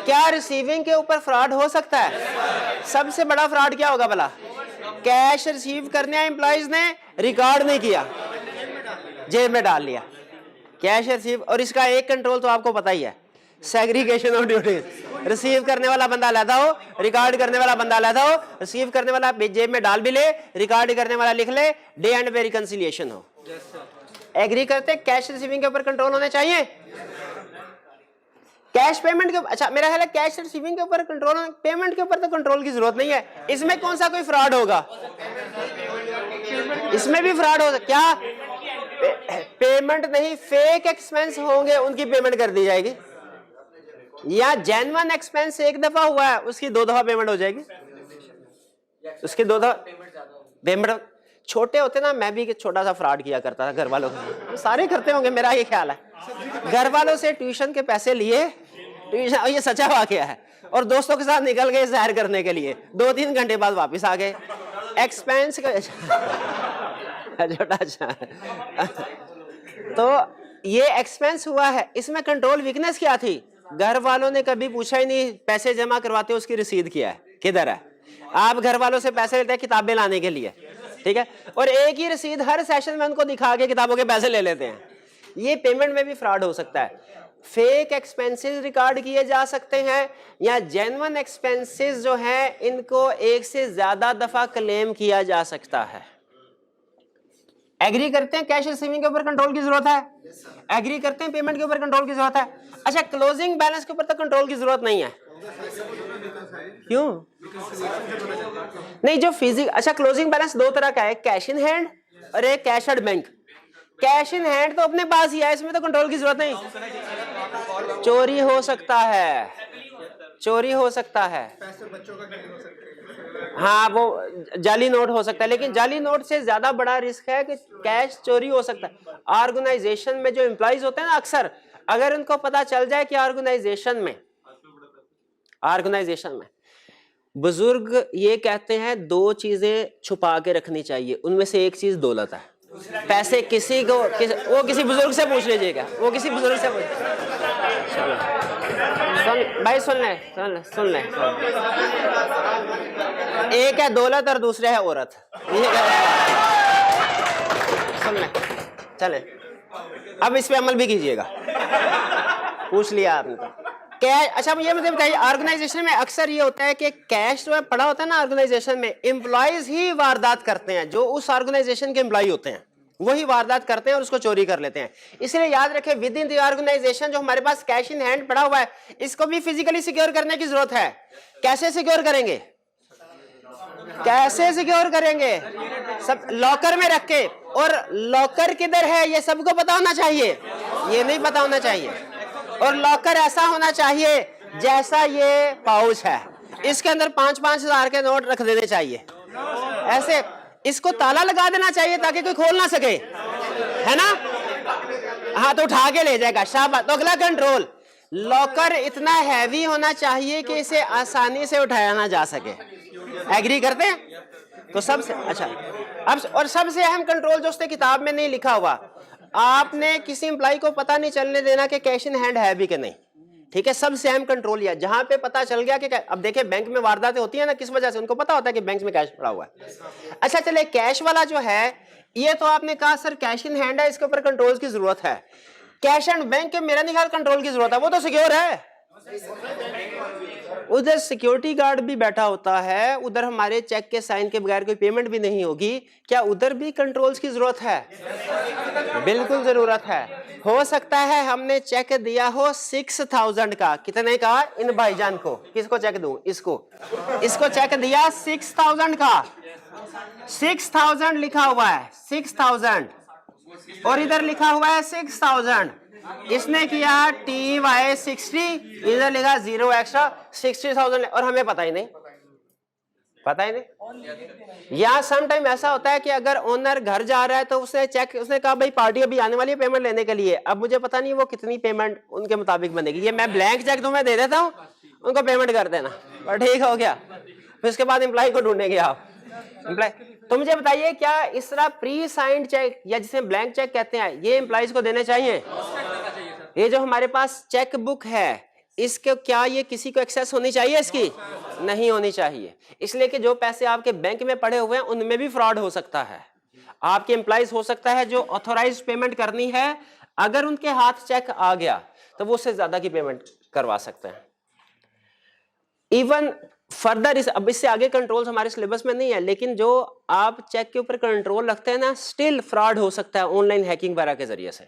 क्या रिसीविंग के ऊपर फ्रॉड हो सकता है? सबसे बड़ा फ्रॉड क्या होगा भला? कैश रिसीव करने एम्प्लॉइज ने रिकॉर्ड नहीं किया, जेब में डाल लिया कैश रिसीव। और इसका एक कंट्रोल तो आपको पता ही है, सेग्रीगेशन ऑफ ड्यूटीज। रिसीव करने वाला बंदा अलग हो, रिकॉर्ड करने वाला बंदा अलग हो। रिसीव करने वाला जेब में डाल भी ले, रिकॉर्ड करने वाला लिख ले, डे एंड पे रिकंसिलिएशन हो। एग्री करते? कैश रिसीविंग के ऊपर कंट्रोल होने चाहिए। कैश पेमेंट के, अच्छा मेरा ख्याल है कैश रिसीविंग के ऊपर कंट्रोल, पेमेंट के ऊपर तो कंट्रोल की जरूरत नहीं है। इसमें कौन सा कोई फ्रॉड होगा? इसमें भी फ्रॉड हो, क्या पेमेंट नहीं, फेक एक्सपेंस होंगे, उनकी पेमेंट कर दी जाएगी, या जेन्युइन एक्सपेंस एक दफा हुआ है उसकी 2 दफा पेमेंट हो जाएगी, उसकी 2 दफा पेमेंट। छोटे होते ना, मैं भी छोटा सा फ्रॉड किया करता था घर वालों को, सारे करते होंगे मेरा ये ख्याल है। घर वालों से ट्यूशन के पैसे लिए, ट्यूशन, ये सच्चा वाकया है, और दोस्तों के साथ निकल गए सैर करने के लिए, 2-3 घंटे बाद वापस आ गए। एक्सपेंस का छोटा अच्छा तो ये एक्सपेंस हुआ है, इसमें कंट्रोल वीकनेस क्या थी? घर वालों ने कभी पूछा ही नहीं पैसे जमा करवाते हो उसकी रसीद क्या है, किधर है। आप घर वालों से पैसे लेते हैं किताबें लाने के लिए, ठीक है, और एक ही रसीद हर सेशन में उनको दिखा के किताबों के पैसे ले लेते हैं। ये पेमेंट में भी फ्रॉड हो सकता है। फेक एक्सपेंसेस रिकॉर्ड किए जा सकते हैं, या जेन्युइन एक्सपेंसेस जो हैं इनको एक से ज्यादा दफा क्लेम किया जा सकता है। एग्री करते हैं कैश रिसीविंग के ऊपर कंट्रोल की जरूरत है, एग्री करते हैं पेमेंट के ऊपर कंट्रोल की जरूरत है। अच्छा, क्लोजिंग बैलेंस के ऊपर तो कंट्रोल की जरूरत नहीं है, क्यों नहीं? जो फिजिकल, अच्छा क्लोजिंग बैलेंस दो तरह का है, कैश इन हैंड और एक cash at bank. Cash in hand तो अपने पास ही है, इसमें तो कंट्रोल की जरूरत नहीं। चोरी हो सकता है, चोरी हो सकता है, हाँ वो जाली नोट हो सकता है, लेकिन जाली नोट से ज्यादा बड़ा रिस्क है कि कैश चोरी हो सकता है। ऑर्गेनाइजेशन में जो एम्प्लॉइज होते हैं ना, अक्सर अगर उनको पता चल जाए कि ऑर्गेनाइजेशन में बुजुर्ग ये कहते हैं 2 चीजें छुपा के रखनी चाहिए, उनमें से एक चीज दौलत है। पैसे किसी को वो किसी बुजुर्ग से पूछ लीजिएगा, वो किसी बुजुर्ग से पूछ, भाई सुन ले। एक है दौलत और दूसरे है औरत, सुन ले, चले अब इस पे अमल भी कीजिएगा। पूछ लिया आपने तो कैश। अच्छा ये मुझे बताइए, ऑर्गेनाइजेशन में अक्सर ये होता है कि कैश जो है पड़ा होता है ना ऑर्गेनाइजेशन में, एम्प्लॉइज ही वारदात करते हैं, जो उस ऑर्गेनाइजेशन के एम्प्लॉय होते हैं वही वारदात करते हैं और उसको चोरी कर लेते हैं। इसलिए याद रखें, विद इन द ऑर्गेनाइजेशन जो हमारे पास कैश इन हैंड पड़ा हुआ है, इसको भी फिजिकली सिक्योर करने की जरूरत है। कैसे सिक्योर करेंगे? कैसे सिक्योर करेंगे? सब लॉकर में रख के, और लॉकर किधर है ये सबको पता होना चाहिए, ये नहीं पता होना चाहिए। और लॉकर ऐसा होना चाहिए जैसा ये पाउच है, इसके अंदर 5-5 हज़ार के नोट रख देने चाहिए, ऐसे इसको ताला लगा देना चाहिए ताकि कोई खोल ना सके, है ना? हाँ तो उठा के ले जाएगा, शाबाश। तो अगला कंट्रोल, लॉकर इतना हैवी होना चाहिए कि इसे आसानी से उठाया ना जा सके। एग्री करते हैं? तो सबसे अच्छा, अब और सबसे अहम कंट्रोल जो उसने किताब में नहीं लिखा हुआ, आपने किसी एम्प्लॉय को पता नहीं चलने देना कि कैश इन हैंड है भी कि नहीं, ठीक है? सबसे अहम कंट्रोल यह, जहां पे पता चल गया कि अब देखिए बैंक में वारदातें होती है ना, किस वजह से? उनको पता होता है कि बैंक में कैश पड़ा हुआ है। अच्छा चले, कैश वाला जो है, ये तो आपने कहा सर कैश इन हैंड है, इसके ऊपर कंट्रोल की जरूरत है। कैश एंड बैंक के मेरा नहीं ख्याल कंट्रोल की जरूरत है, वो तो सिक्योर है। उधर सिक्योरिटी गार्ड भी बैठा होता है, उधर हमारे चेक के साइन के बगैर कोई पेमेंट भी नहीं होगी, क्या उधर भी कंट्रोल्स की जरूरत है? बिल्कुल जरूरत है। हो सकता है हमने चेक दिया हो 6000 का, कितने का? इन भाईजान को, किसको चेक दूं? इसको चेक दिया 6000 का, 6000 लिखा हुआ है, 6000, और इधर लिखा हुआ है 6000। इसने किया TY 60, इधर लिखा 0 एक्स्ट्रा 60,000, और हमें पता ही नहीं। या सम टाइम ऐसा होता है कि अगर ओनर घर जा रहा है तो उसने कहा भाई पार्टी अभी आने वाली है पेमेंट लेने के लिए, अब मुझे पता नहीं वो कितनी पेमेंट उनके मुताबिक बनेगी, ये मैं ब्लैंक चेक तुम्हें दे देता हूँ, उनको पेमेंट कर देना, और ठीक हो गया। फिर उसके बाद एम्प्लॉय को ढूंढेंगे आप, एम्प्लॉय। तो मुझे बताइए, क्या इस तरह प्री साइंड चेक या जिसे ब्लैंक चेक कहते हैं, ये एम्प्लॉइज को देने चाहिए? ये जो हमारे पास चेक बुक है, इसके क्या ये किसी को एक्सेस होनी चाहिए? इसकी नहीं होनी चाहिए, इसलिए कि जो पैसे आपके बैंक में पड़े हुए हैं उनमें भी फ्रॉड हो सकता है। आपके एम्प्लॉइज हो सकता है जो ऑथोराइज्ड पेमेंट करनी है, अगर उनके हाथ चेक आ गया तो वो उससे ज्यादा की पेमेंट करवा सकते हैं। इवन फर्दर अब इससे आगे कंट्रोल्स हमारे सिलेबस में नहीं है, लेकिन जो आप चेक के ऊपर कंट्रोल रखते हैं ना, स्टिल फ्रॉड हो सकता है ऑनलाइन हैकिंग वगैरह के जरिए से।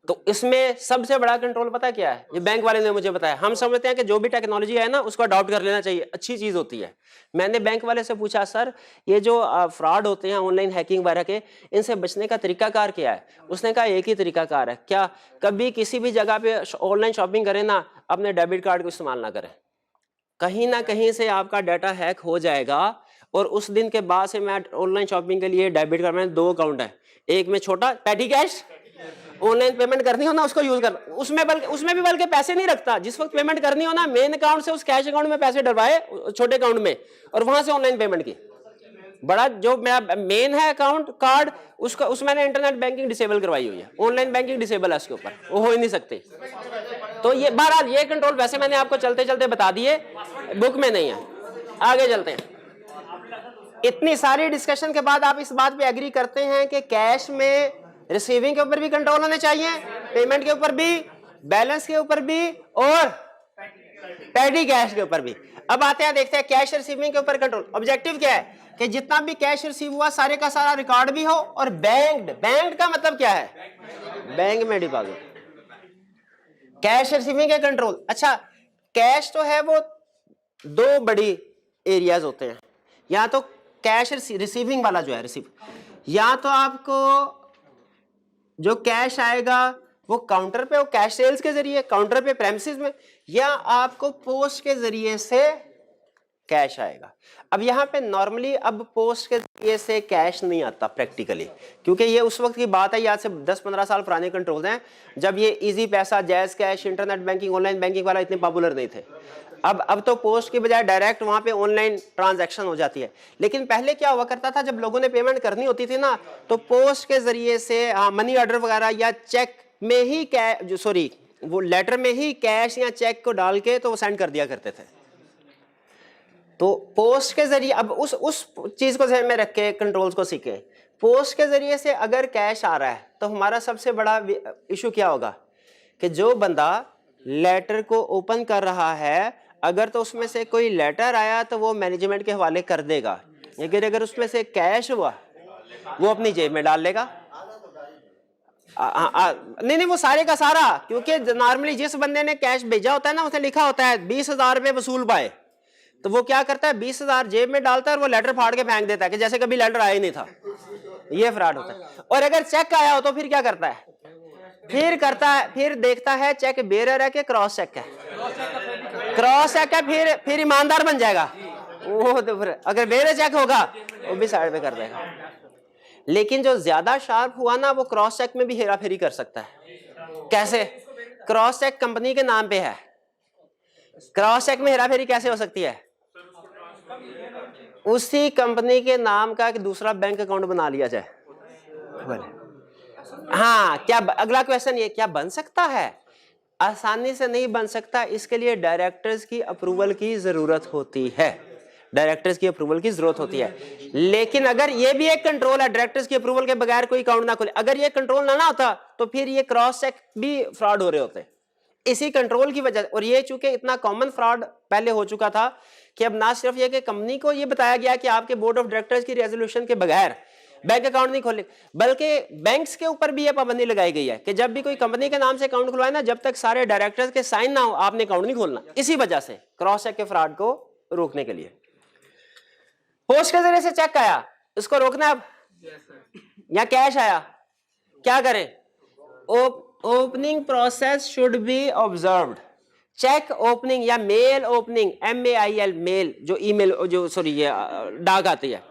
तो इसमें सबसे बड़ा कंट्रोल पता क्या है? ये बैंक वाले ने मुझे बताया। हम समझते हैं कि जो भी टेक्नोलॉजी है ना उसको अडॉप्ट कर लेना चाहिए, अच्छी चीज होती है। मैंने बैंक वाले से पूछा, सर ये जो फ्रॉड होते हैं ऑनलाइन हैकिंग वगैरह के, इनसे बचने का तरीकाकार क्या है? उसने कहा एक ही तरीकाकार है, क्या? कभी किसी भी जगह पे ऑनलाइन शॉपिंग करें ना, अपने डेबिट कार्ड को इस्तेमाल ना करें, कहीं ना कहीं से आपका डाटा हैक हो जाएगा। और उस दिन के बाद से मैं ऑनलाइन शॉपिंग के लिए डेबिट कार्ड में 2 अकाउंट है, एक में छोटा पैटी कैश ऑनलाइन पेमेंट करनी हो ना उसको यूज कर, उसमें भी बल्कि पैसे नहीं रखता, जिस वक्त पेमेंट करनी हो ना मेन अकाउंट से उस कैश अकाउंट में पैसे डलवाए छोटे अकाउंट में और वहां से ऑनलाइन पेमेंट की। बड़ा जो मेरा मेन है अकाउंट कार्ड उसका उसमें मैंने इंटरनेट बैंकिंग डिसेबल करवाई हुई है, ऑनलाइन बैंकिंग डिसेबल है उसके ऊपर, वो हो ही नहीं सकती। तो ये बहरहाल ये कंट्रोल वैसे मैंने आपको चलते चलते बता दिए, बुक में नहीं है। आगे चलते हैं। इतनी सारी डिस्कशन के बाद आप इस बात पे एग्री करते हैं कि कैश में रिसीविंग के ऊपर भी कंट्रोल होने चाहिए, पेमेंट के ऊपर भी, बैलेंस के ऊपर भी और पेडी कैश के ऊपर भी। अब आते हैं देखते हैं कैश रिसीविंग के ऊपर कंट्रोल। ऑब्जेक्टिव क्या है कि जितना भी कैश रिसीव हुआ सारे का सारा रिकॉर्ड भी हो और बैंक्ड का मतलब क्या है, बैंक में डिपॉजिट। कैश रिसीविंग के कंट्रोल। अच्छा कैश तो है वो दो बड़ी एरियाज होते हैं, या तो कैश रिसीविंग वाला जो है रिसीव, या तो आपको जो कैश आएगा वो काउंटर पे, वो कैश सेल्स के जरिए काउंटर पे प्रेमिसेस में, या आपको पोस्ट के जरिए से कैश आएगा। अब यहाँ पे नॉर्मली अब पोस्ट के जरिए से कैश नहीं आता प्रैक्टिकली, क्योंकि ये उस वक्त की बात है, आज से 10-15 साल पुराने कंट्रोल हैं जब ये इजी पैसा, jazz cash, internet banking, online banking वाला इतने पॉपुलर नहीं थे। अब तो पोस्ट की बजाय डायरेक्ट वहां पे ऑनलाइन ट्रांजैक्शन हो जाती है। लेकिन पहले क्या हुआ करता था, जब लोगों ने पेमेंट करनी होती थी ना तो पोस्ट के जरिए से मनी ऑर्डर वगैरह या चेक में ही वो लेटर में ही कैश या चेक को डाल के तो वो सेंड कर दिया करते थे। तो पोस्ट के जरिए अब उस चीज को ध्यान में रख के कंट्रोल्स को सीखे। पोस्ट के जरिए से अगर कैश आ रहा है तो हमारा सबसे बड़ा इशू क्या होगा कि जो बंदा लेटर को ओपन कर रहा है, अगर तो उसमें से कोई लेटर आया तो वो मैनेजमेंट के हवाले कर देगा, लेकिन अगर उसमें से कैश हुआ वो अपनी जेब में डाल लेगा। नहीं वो सारे का सारा, क्योंकि नॉर्मली जिस बंदे ने कैश भेजा होता है ना उसे लिखा होता है 20,000 रुपये वसूल पाए, तो वो क्या करता है 20,000 जेब में डालता है और वो लेटर फाड़ के फेंक देता है कि जैसे कभी लेटर आया ही नहीं था। ये फ्रॉड होता है। और अगर चेक आया हो तो फिर क्या करता है, फिर देखता है चेक बेरर है कि क्रॉस चेक है, क्रॉस चेक है फिर ईमानदार बन जाएगा वो, तो फिर अगर बेरर चेक होगा वो भी साइड पे कर देगा। लेकिन जो ज्यादा शार्प हुआ ना वो क्रॉस चेक में भी हेरा फेरी कर सकता है। कैसे? क्रॉस चेक कंपनी के नाम पे है, क्रॉस चेक में हेरा फेरी कैसे हो सकती है? उसी कंपनी के नाम का एक दूसरा बैंक अकाउंट बना लिया जाए। हाँ, क्या अगला क्वेश्चन ये क्या बन सकता है? आसानी से नहीं बन सकता, इसके लिए डायरेक्टर्स की अप्रूवल की जरूरत होती है, डायरेक्टर्स की अप्रूवल की जरूरत होती है। लेकिन अगर ये भी एक कंट्रोल है, डायरेक्टर्स की अप्रूवल के बगैर कोई अकाउंट ना खोले, अगर ये कंट्रोल ना होता तो फिर ये क्रॉस चेक भी फ्रॉड हो रहे होते इसी कंट्रोल की वजह। और ये चूंकि इतना कॉमन फ्रॉड पहले हो चुका था कि अब ना सिर्फ ये कि कंपनी को ये बताया गया कि आपके बोर्ड ऑफ डायरेक्टर्स की रेजोल्यूशन के बगैर बैंक अकाउंट नहीं खोले, बल्कि बैंक्स के ऊपर भी ये पाबंदी लगाई गई है कि जब भी कोई कंपनी के नाम से अकाउंट खुलवाए ना, जब तक सारे डायरेक्टर्स के साइन ना हो आपने अकाउंट नहीं खोलना। इसी वजह से क्रॉस चेक के फ्रॉड को रोकने के लिए। पोस्ट के जरिए से चेक आया, इसको रोकना अब, या कैश आया, क्या करें? Opening process should be observed. Check opening या मेल ओपनिंग, MAIL मेल, जो ईमेल जो ये डाक आती है,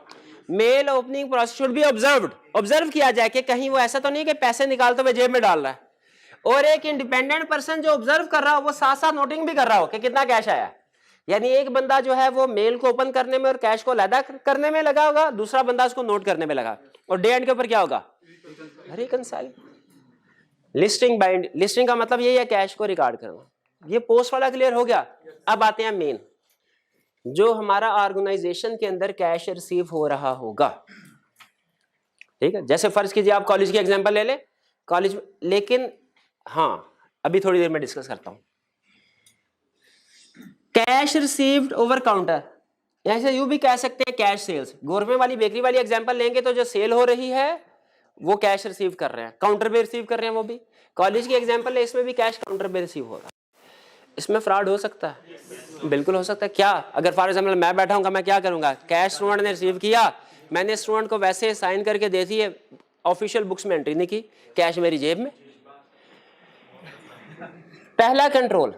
mail opening process should be observed. Observe किया जाए कि कहीं वो ऐसा तो नहीं कि पैसे निकालते हुए जेब में डाल रहा है, और एक इंडिपेंडेंट पर्सन जो ऑब्जर्व कर रहा हो वो साथ साथ नोटिंग भी कर रहा हो कि कितना कैश आया। यानी एक बंदा जो है वो मेल को ओपन करने में और कैश को अलग करने में लगा होगा, दूसरा बंदा उसको नोट करने में लगा, और डे एंड के ऊपर क्या होगा? रिकंसाइल। लिस्टिंग बाइंड, लिस्टिंग का मतलब यही है कैश को रिकॉर्ड करना। ये पोस्ट वाला क्लियर हो गया। अब आते हैं मेन, जो हमारा ऑर्गेनाइजेशन के अंदर कैश रिसीव हो रहा होगा। ठीक है, जैसे फर्ज कीजिए आप कॉलेज की एग्जांपल ले लें, कॉलेज में, लेकिन हाँ अभी थोड़ी देर में डिस्कस करता हूं। कैश रिसीव्ड ओवर काउंटर, ऐसे यूं भी कह सकते हैं कैश सेल्स। गवर्नमेंट वाली बेकरी वाली एग्जांपल लेंगे तो जो सेल हो रही है वो कैश रिसीव कर रहे हैं, काउंटर पे रिसीव कर रहे हैं वो भी। कॉलेज की एग्जांपल है, इसमें भी कैश काउंटर पे रिसीव हो रहा है। इसमें फ्रॉड हो सकता है, बिल्कुल हो सकता है। क्या? अगर फॉर एग्जाम्पल मैं बैठा हूँ, मैं क्या करूंगा? कैश स्टूडेंट ने रिसीव किया, मैंने स्टूडेंट को वैसे साइन करके दे दी है, ऑफिशियल बुक्स में एंट्री नहीं की, कैश मेरी जेब में। पहला कंट्रोल,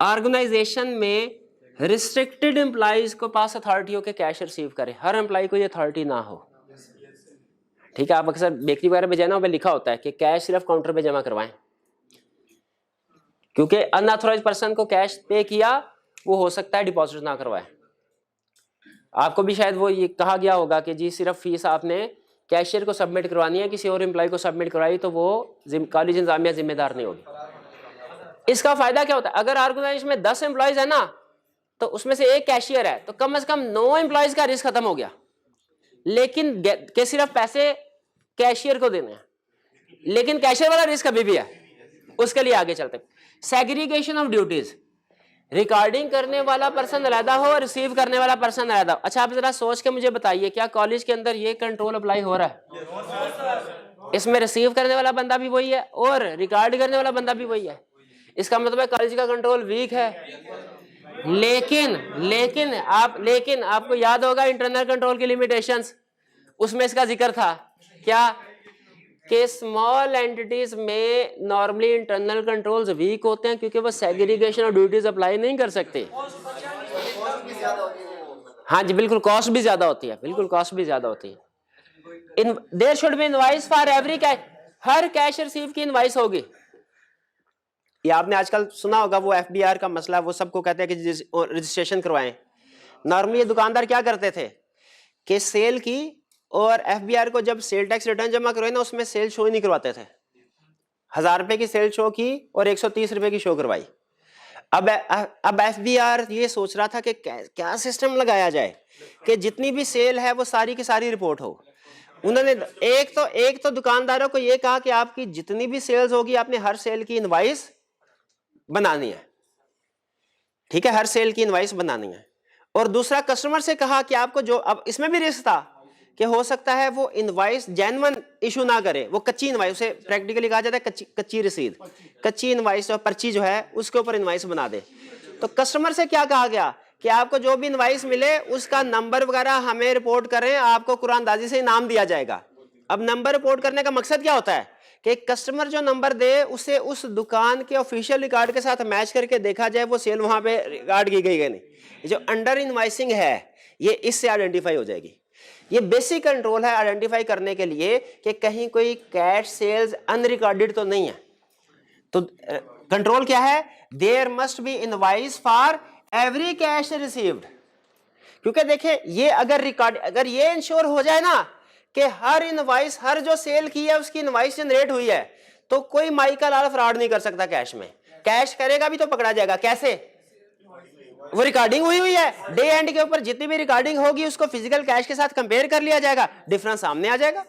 ऑर्गेनाइजेशन में रिस्ट्रिक्टेड एम्प्लॉइज को पास अथॉरिटी हो के कैश रिसीव करे, हर एम्प्लॉय को ये अथॉरिटी ना हो। ठीक है, आप अक्सर बेकरी वगैरह में जाना, वहाँ पे लिखा होता है कि कैश सिर्फ काउंटर पे जमा करवाएं, क्योंकि अनऑथराइज्ड पर्सन को कैश पे किया वो हो सकता है डिपॉजिट ना करवाए। आपको भी शायद वो ये कहा गया होगा कि जी सिर्फ फीस आपने कैशियर को सबमिट करवानी है, किसी और एम्प्लॉय को सबमिट करवाई तो वो कॉलेज इंतजामिया जिम्मेदार नहीं होगी। इसका फायदा क्या होता है, अगर ऑर्गेनाइजेशन में 10 एम्प्लॉयज है ना, तो उसमें से एक कैशियर है, तो कम से कम 9 एम्प्लॉयज का रिस्क खत्म हो गया। लेकिन के सिर्फ पैसे कैशियर को देने हैं, लेकिन कैशियर वाला रिस्क अभी भी है, उसके लिए आगे चलते। सेग्रीगेशन ऑफ ड्यूटीज, रिकॉर्डिंग करने वाला पर्सन अलग हो और रिसीव करने वाला पर्सन अलग हो। अच्छा, आप जरा सोच के मुझे बताइए, क्या कॉलेज के अंदर ये कंट्रोल अप्लाई हो रहा है? इसमें रिसीव करने वाला बंदा भी वही है और रिकॉर्ड करने वाला बंदा भी वही है। इसका मतलब है कॉलेज का कंट्रोल वीक है। लेकिन आपको याद होगा इंटरनल कंट्रोल की लिमिटेशंस, उसमें इसका जिक्र था क्या कि स्मॉल एंटिटीज में नॉर्मली इंटरनल कंट्रोल्स वीक होते हैं क्योंकि वो सेग्रीगेशन और ड्यूटीज अप्लाई नहीं कर सकते। हाँ जी बिल्कुल, कॉस्ट भी ज्यादा होती है, बिल्कुल कॉस्ट भी ज्यादा होती है। There should be invoice for every cash, हर कैश रिसीव की इनवॉइस होगी। ये आपने आजकल सुना होगा वो एफबीआर का मसला, वो सबको कहते हैं कि रजिस्ट्रेशन करवाएं। नॉर्मली ये दुकानदार क्या करते थे कि सेल की और एफबीआर को जब सेल टैक्स रिटर्न जमा करवाए ना, उसमें सेल शो ही नहीं करवाते थे। 1000 रुपए की सेल शो की और 130 रुपए की शो करवाई। अब एफबीआर ये सोच रहा था कि क्या सिस्टम लगाया जाए कि जितनी भी सेल है वो सारी की सारी रिपोर्ट हो। उन्होंने एक तो दुकानदारों को ये कहा कि आपकी जितनी भी सेल्स होगी आपने हर सेल की इनवॉइस बनानी है, ठीक है, हर सेल की इनवॉइस बनानी है। और दूसरा कस्टमर से कहा कि आपको जो, अब इसमें भी रिस्क था कि हो सकता है वो इनवॉइस जेन्युइन इशू ना करे, वो कच्ची इनवॉइस, उसे प्रैक्टिकली कहा जाता है कच्ची रसीद, कच्ची इनवॉइस और पर्ची जो है उसके ऊपर इनवॉइस बना दे। तो कस्टमर से क्या कहा गया कि आपको जो भी इनवॉइस मिले उसका नंबर वगैरह हमें रिपोर्ट करें, आपको कुरानदाजी से इनाम दिया जाएगा। अब नंबर रिपोर्ट करने का मकसद क्या होता है कि कस्टमर जो नंबर दे उसे उस दुकान के ऑफिशियल रिकॉर्ड के साथ मैच करके देखा जाए वो सेल वहां पे रिकॉर्ड की गई है नहीं। जो अंडर इनवॉइसिंग है ये इससे आइडेंटिफाई हो जाएगी। ये बेसिक कंट्रोल है आइडेंटिफाई करने के लिए कि कहीं कोई कैश सेल्स अनरिकॉर्डेड तो नहीं है। तो कंट्रोल क्या है, there must be invoice for every cash received. क्योंकि देखिए ये अगर ये इंश्योर हो जाए ना कि हर इनवॉइस, हर जो सेल की है उसकी इनवॉइस जनरेट हुई है, तो कोई माई का लाल फ्रॉड नहीं कर सकता कैश में। कैश करेगा भी तो पकड़ा जाएगा। कैसे? वो रिकॉर्डिंग हुई है, डे एंड के ऊपर जितनी भी रिकॉर्डिंग होगी उसको फिजिकल कैश के साथ कंपेयर कर लिया जाएगा, डिफरेंस सामने आ जाएगा।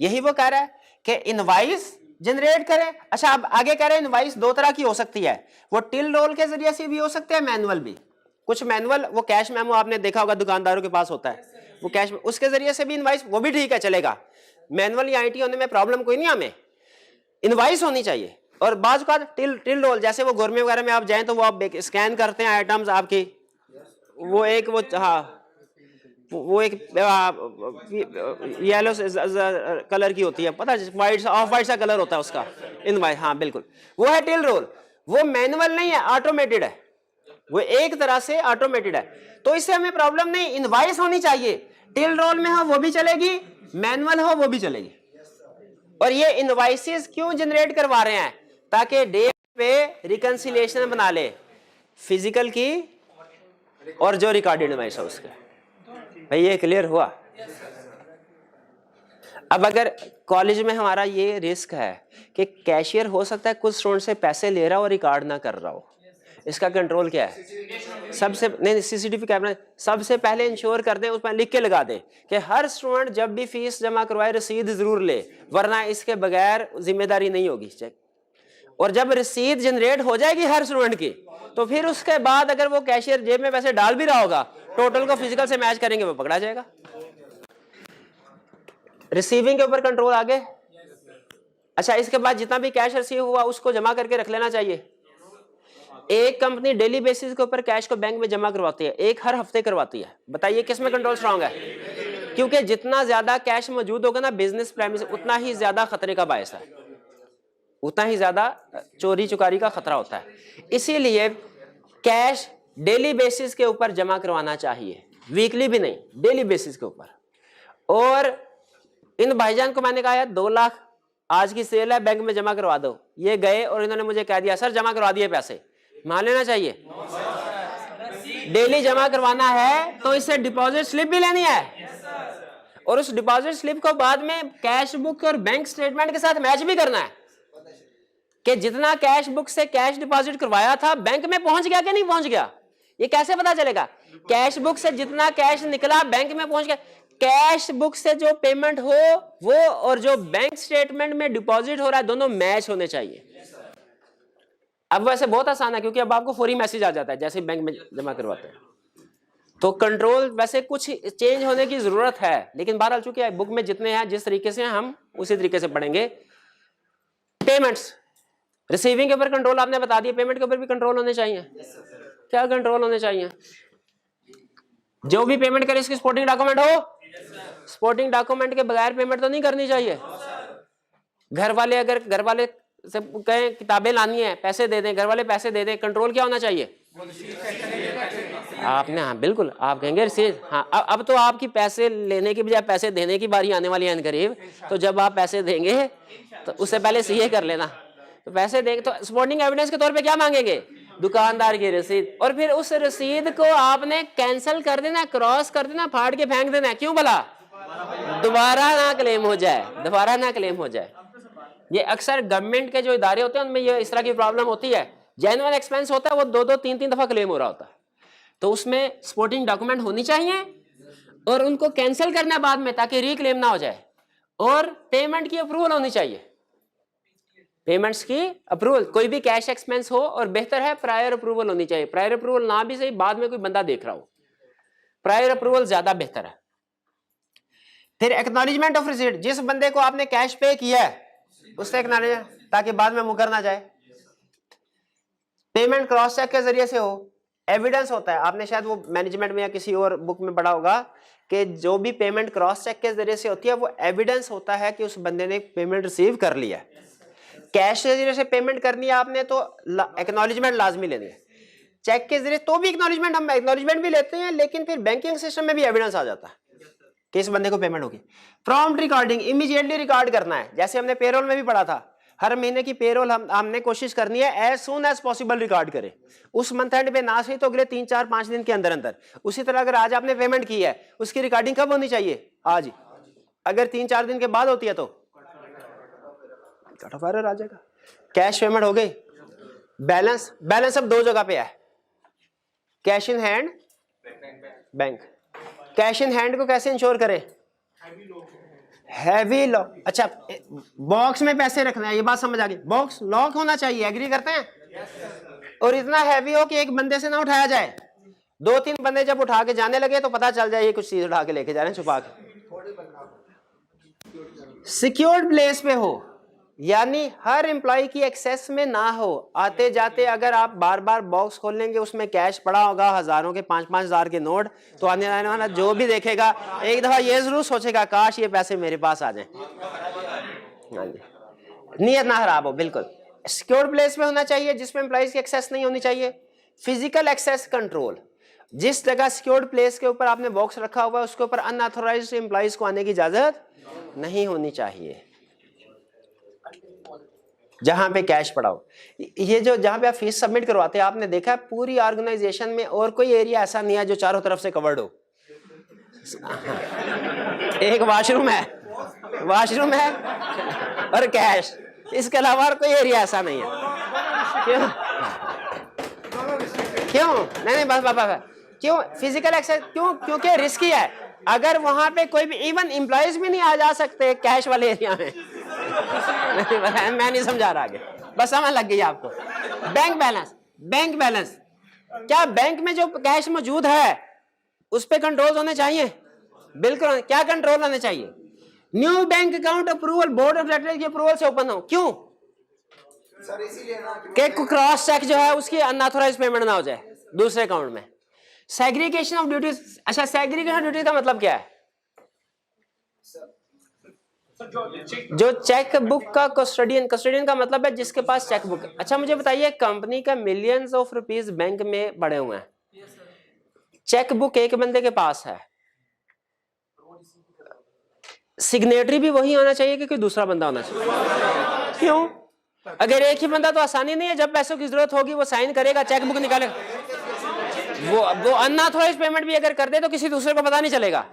यही वो कह रहा है कि इनवॉइस जनरेट करें। अच्छा, अब आगे कह रहे हैं इनवॉइस दो तरह की हो सकती है, वो टिल रोल के जरिए से भी हो सकते हैं, मैनुअल भी। कुछ मैनुअल, वो कैश मेमो आपने देखा होगा दुकानदारों के पास होता है, वो कैश, उसके जरिए से भी इनवॉइस, वो भी ठीक है, चलेगा। मैनुअल या आईटी होने में प्रॉब्लम कोई नहीं, हमें इनवॉइस होनी चाहिए। और बाज का टिल रोल, जैसे वो गोरमे वगैरह में आप जाएं तो वो आप स्कैन करते हैं आइटम्स आपकी, वो एक वो एक येलो कलर की होती है, पता है, वाइट ऑफ वाइट सा कलर होता है उसका इनवॉइस। हाँ बिल्कुल, वो है टिल रोल। वो मैनुअल नहीं है, ऑटोमेटेड है, वो एक तरह से ऑटोमेटेड है। तो इससे हमें प्रॉब्लम नहीं, इनवॉइस होनी चाहिए। टिल रोल में हो वो भी चलेगी, मैनुअल हो वो भी चलेगी। और ये इनवॉइसेस क्यों जनरेट करवा रहे हैं? ताकि डे पे रिकंसिलिएशन बना ले फिजिकल की और जो रिकॉर्डेड इनवॉइस है उसका। भाई ये क्लियर हुआ? अब अगर कॉलेज में हमारा ये रिस्क है कि कैशियर हो सकता है कुछ स्टूडेंट से पैसे ले रहा हो और रिकॉर्ड ना कर रहा हो, इसका कंट्रोल क्या है? सबसे नहीं, सीसीटीवी कैमरा सबसे पहले इंश्योर कर दें, उसमें लिख के लगा दें कि हर स्टूडेंट जब भी फीस जमा करवाए रसीद जरूर ले, वरना इसके बगैर जिम्मेदारी नहीं होगी चेक। और जब रसीद जनरेट हो जाएगी हर स्टूडेंट की, तो फिर उसके बाद अगर वो कैशियर जेब में पैसे डाल भी रहा होगा, टोटल को फिजिकल से मैच करेंगे, वो पकड़ा जाएगा। रिसीविंग के ऊपर कंट्रोल आगे। अच्छा, इसके बाद जितना भी कैश रिसीव हुआ उसको जमा करके रख लेना चाहिए। एक कंपनी डेली बेसिस के ऊपर कैश को बैंक में जमा करवाती है, एक हर हफ्ते करवाती है। बताइए किसमें कंट्रोल स्ट्रांग है? क्योंकि जितना ज्यादा कैश मौजूद होगा ना बिजनेस प्रेमिस, उतना ही ज्यादा खतरे का बायस है, उतना ही ज्यादा चोरी चुकारी का खतरा होता है। इसीलिए कैश डेली बेसिस के ऊपर जमा करवाना चाहिए, वीकली भी नहीं, डेली बेसिस के ऊपर। और इन भाईजान को मैंने कहा यार 2 लाख आज की सेल है, बैंक में जमा करवा दो। ये गए और इन्होंने मुझे कह दिया सर जमा करवा दिए पैसे, मान लेना चाहिए? डेली जमा करवाना है तो इससे डिपॉजिट स्लिप भी लेनी है, और उस डिपॉजिट स्लिप को बाद में कैश बुक और बैंक स्टेटमेंट के साथ मैच भी करना है कि जितना कैश बुक से कैश डिपॉजिट करवाया था बैंक में पहुंच गया कि नहीं पहुंच गया। ये कैसे पता चलेगा? कैश बुक से जितना कैश निकला बैंक में पहुंच गया। कैश बुक से जो पेमेंट हो वो और जो बैंक स्टेटमेंट में डिपॉजिट हो रहा है दोनों मैच होने चाहिए। अब वैसे बहुत आसान है क्योंकि अब आपको फौरी मैसेज आ जाता है जैसे बैंक में जमा करवाते हैं। तो कंट्रोल वैसे कुछ चेंज होने की जरूरत है, लेकिन बहरहाल चूंकि बुक में जितने हैं जिस तरीके से हम उसी तरीके से पढ़ेंगे। पेमेंट्स, रिसीविंग के ऊपर कंट्रोल आपने बता दिया, पेमेंट के ऊपर भी कंट्रोल होने चाहिए। क्या कंट्रोल होने चाहिए? जो भी पेमेंट करे इसकी सपोर्टिंग डॉक्यूमेंट हो। सपोर्टिंग डॉक्यूमेंट के बगैर पेमेंट तो नहीं करनी चाहिए। घर वाले अगर घर वाले से कहें किताबें लानी है पैसे दे दें, घर वाले पैसे दे दें, कंट्रोल क्या होना चाहिए? आपने, हाँ बिल्कुल, आप कहेंगे रसीद, हाँ अब तो आपकी पैसे लेने की बजाय पैसे देने की बारी आने वाली है करीब। तो जब आप पैसे देंगे तो उससे पहले सीए कर लेना। तो पैसे देंगे तो सपोर्टिंग एविडेंस के तौर पे क्या मांगेंगे? दुकानदार की रसीद। और फिर उस रसीद को आपने कैंसिल कर देना, क्रॉस कर देना, फाड़ के फेंक देना। क्यों भला? दोबारा ना क्लेम हो जाए, दोबारा ना क्लेम हो जाए। ये अक्सर गवर्नमेंट के जो इदारे होते हैं उनमें ये इस तरह की प्रॉब्लम होती है। जेन्युइन एक्सपेंस होता है वो 2-2, 3-3 दफा क्लेम हो रहा होता है। तो उसमें सपोर्टिंग डॉक्यूमेंट होनी चाहिए और उनको कैंसिल करना बाद में ताकि रिक्लेम ना हो जाए। और पेमेंट की अप्रूवल होनी चाहिए, पेमेंट्स की अप्रूवल। कोई भी कैश एक्सपेंस हो और बेहतर है प्रायर अप्रूवल होनी चाहिए। प्रायर अप्रूवल ना भी सही, बाद में कोई बंदा देख रहा हो, प्रायर अप्रूवल ज्यादा बेहतर है। फिर एक्नॉलेजमेंट ऑफ रिसीट, जिस बंदे को आपने कैश पे किया है उससे एक्नॉलेज, ताकि बाद में मुकर ना जाए। पेमेंट क्रॉस चेक के जरिए से हो, एविडेंस होता है। आपने शायद वो मैनेजमेंट में या किसी और बुक में पढ़ा होगा कि जो भी पेमेंट क्रॉस चेक के जरिए से होती है वो एविडेंस होता है कि उस बंदे ने पेमेंट रिसीव कर लिया है। कैश के जरिए से पेमेंट करनी है आपने तो एक्नॉलेजमेंट लाजमी लेनी है। चेक के जरिए तो भी एक्नॉलेजमेंट, हम एक्नॉलेजमेंट भी लेते हैं, लेकिन फिर बैंकिंग सिस्टम में भी एविडेंस आ जाता है कि इस बंदे को पेमेंट होगी। प्रॉम्प्ट रिकॉर्डिंग, इमीडिएटली रिकॉर्ड करना है। जैसे हमने पेरोल में भी पढ़ा था, हर महीने की पेरोल हमने कोशिश करनी है as soon as possible record करें। उस मंथ एंड पे ना सही तो अगले 3, 4, 5 दिन के अंदर अंदर। उसी तरह अगर आज आपने पेमेंट की है उसकी रिकॉर्डिंग कब होनी चाहिए? आज। अगर 3-4 दिन के बाद होती है तो कट ऑफ एरर आ जाएगा। कैश पेमेंट हो गई। बैलेंस, बैलेंस अब 2 जगह पे है, cash in hand, bank. Cash in hand को कैसे इंश्योर करें? Heavy lock. अच्छा, बॉक्स में पैसे रखना है, ये बात समझ आ गई। बॉक्स लॉक होना चाहिए, एग्री करते हैं? और इतना हैवी हो कि एक बंदे से ना उठाया जाए। 2-3 बंदे जब उठा के जाने लगे तो पता चल जाए ये कुछ चीज उठा के लेके जा रहे हैं छुपा के। सिक्योर्ड प्लेस पे हो, यानी हर एम्प्लॉय की एक्सेस में ना हो। आते जाते अगर आप बार बार बॉक्स खोलेंगे उसमें कैश पड़ा होगा, हजारों के 5-5 हजार के नोट, तो आने जाने वाला जो भी देखेगा एक दफा ये जरूर सोचेगा काश ये पैसे मेरे पास आ जाएं। नियत ना खराब हो। बिल्कुल सिक्योर प्लेस में होना चाहिए जिसमें एम्प्लॉइज की एक्सेस नहीं होनी चाहिए। फिजिकल एक्सेस कंट्रोल, जिस जगह सिक्योर्ड प्लेस के ऊपर आपने बॉक्स रखा हुआ है उसके ऊपर अनऑथराइज्ड एम्प्लॉइज को आने की इजाजत नहीं होनी चाहिए। जहां पे कैश पड़ा हो, ये जो जहां पे आप फीस सबमिट करवाते हैं, आपने देखा पूरी ऑर्गेनाइजेशन में और कोई एरिया ऐसा नहीं है जो चारों तरफ से कवर्ड हो। एक वॉशरूम है, वॉशरूम है और कैश, इसके अलावा और कोई एरिया ऐसा नहीं है। क्यों? क्यों? नहीं बस क्यों फिजिकल एक्सेस? क्यों? क्योंकि रिस्की है। अगर वहां पे कोई भी इवन एम्प्लॉइज भी नहीं आ जा सकते कैश वाले एरिया में। मैं नहीं समझा रहा आगे, बस समझ लग गई आपको। बैंक बैलेंस, बैंक बैलेंस, क्या बैंक में जो कैश मौजूद है उस पे कंट्रोल होने चाहिए? बिल्कुल। क्या कंट्रोल होने चाहिए? New bank account approval board of directors की अप्रूवल से ओपन हो। क्यों? कि क्रॉस चेक जो है उसकी अनऑथराइज्ड पेमेंट ना हो जाए दूसरे अकाउंट में। Segregation of duties. अच्छा, सेग्रीगेशन ऑफ ड्यूटीज का मतलब क्या है? जो चेक बुक का कस्टोडियन, कस्टोडियन का मतलब है जिसके पास चेक बुक। अच्छा मुझे बताइए, कंपनी का मिलियंस ऑफ रुपीस बैंक में पड़े हुए हैं, चेक बुक एक बंदे के पास है, सिग्नेटरी भी वही होना चाहिए कि कोई दूसरा बंदा होना चाहिए? क्यों? अगर एक ही बंदा तो आसानी नहीं है, जब पैसों की जरूरत होगी वो साइन करेगा, चेक बुक निकालेगा। वो अनऑथराइज्ड पेमेंट भी अगर कर दे तो किसी दूसरे को पता नहीं चलेगा।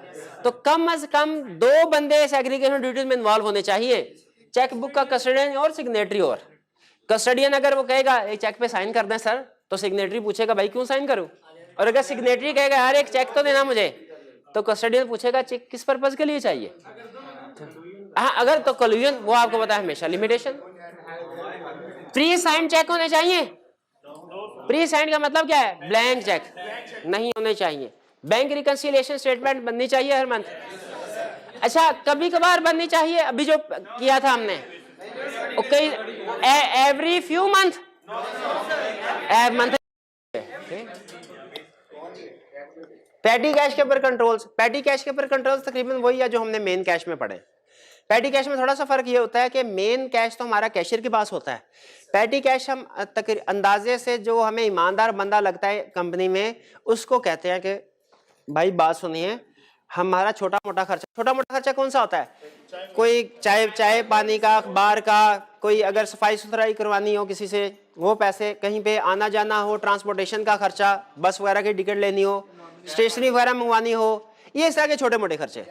तो कम से कम 2 बंदे सेग्रीगेशन ड्यूटीज में इन्वॉल्व होने चाहिए, चेक बुक का कस्टडियन और सिग्नेटरी। और कस्टडियन अगर वो कहेगा एक चेक पे साइन कर दें सर, तो सिग्नेटरी पूछेगा भाई क्यों साइन करूं? और अगर सिग्नेटरी कहेगा यार एक चेक तो देना मुझे, तो कस्टडियन पूछेगा चेक किस पर्पज के लिए चाहिए? हाँ, अगर तो कोलिजन, वो आपको पता है हमेशा लिमिटेशन। प्री साइन चेक होने चाहिए। प्री साइन का मतलब क्या है? ब्लैंक चेक नहीं होने चाहिए। बैंक रिकंसिलिएशन स्टेटमेंट बननी चाहिए हर मंथ। अच्छा, कभी कभार बननी चाहिए, अभी जो किया था हमने, okay, every few month. Petty cash के ऊपर कंट्रोल्स, पैटी कैश के ऊपर कंट्रोल्स तकरीबन वही है जो हमने मेन कैश में पढ़े। पैटी कैश में थोड़ा सा फर्क ये होता है कि मेन कैश तो हमारा कैशियर के पास होता है, पैटी कैश हम अंदाजे से जो हमें ईमानदार बंदा लगता है कंपनी में, उसको कहते हैं कि भाई बात सुनिए, हमारा छोटा मोटा खर्चा कौन सा होता है? कोई चाय पानी का, अखबार का, कोई अगर सफाई सुथराई करवानी हो किसी से, वो पैसे, कहीं पे आना जाना हो, ट्रांसपोर्टेशन का खर्चा, बस वगैरह की टिकट लेनी हो, स्टेशनरी वगैरह मंगवानी हो, ये इस तरह के छोटे मोटे खर्चे।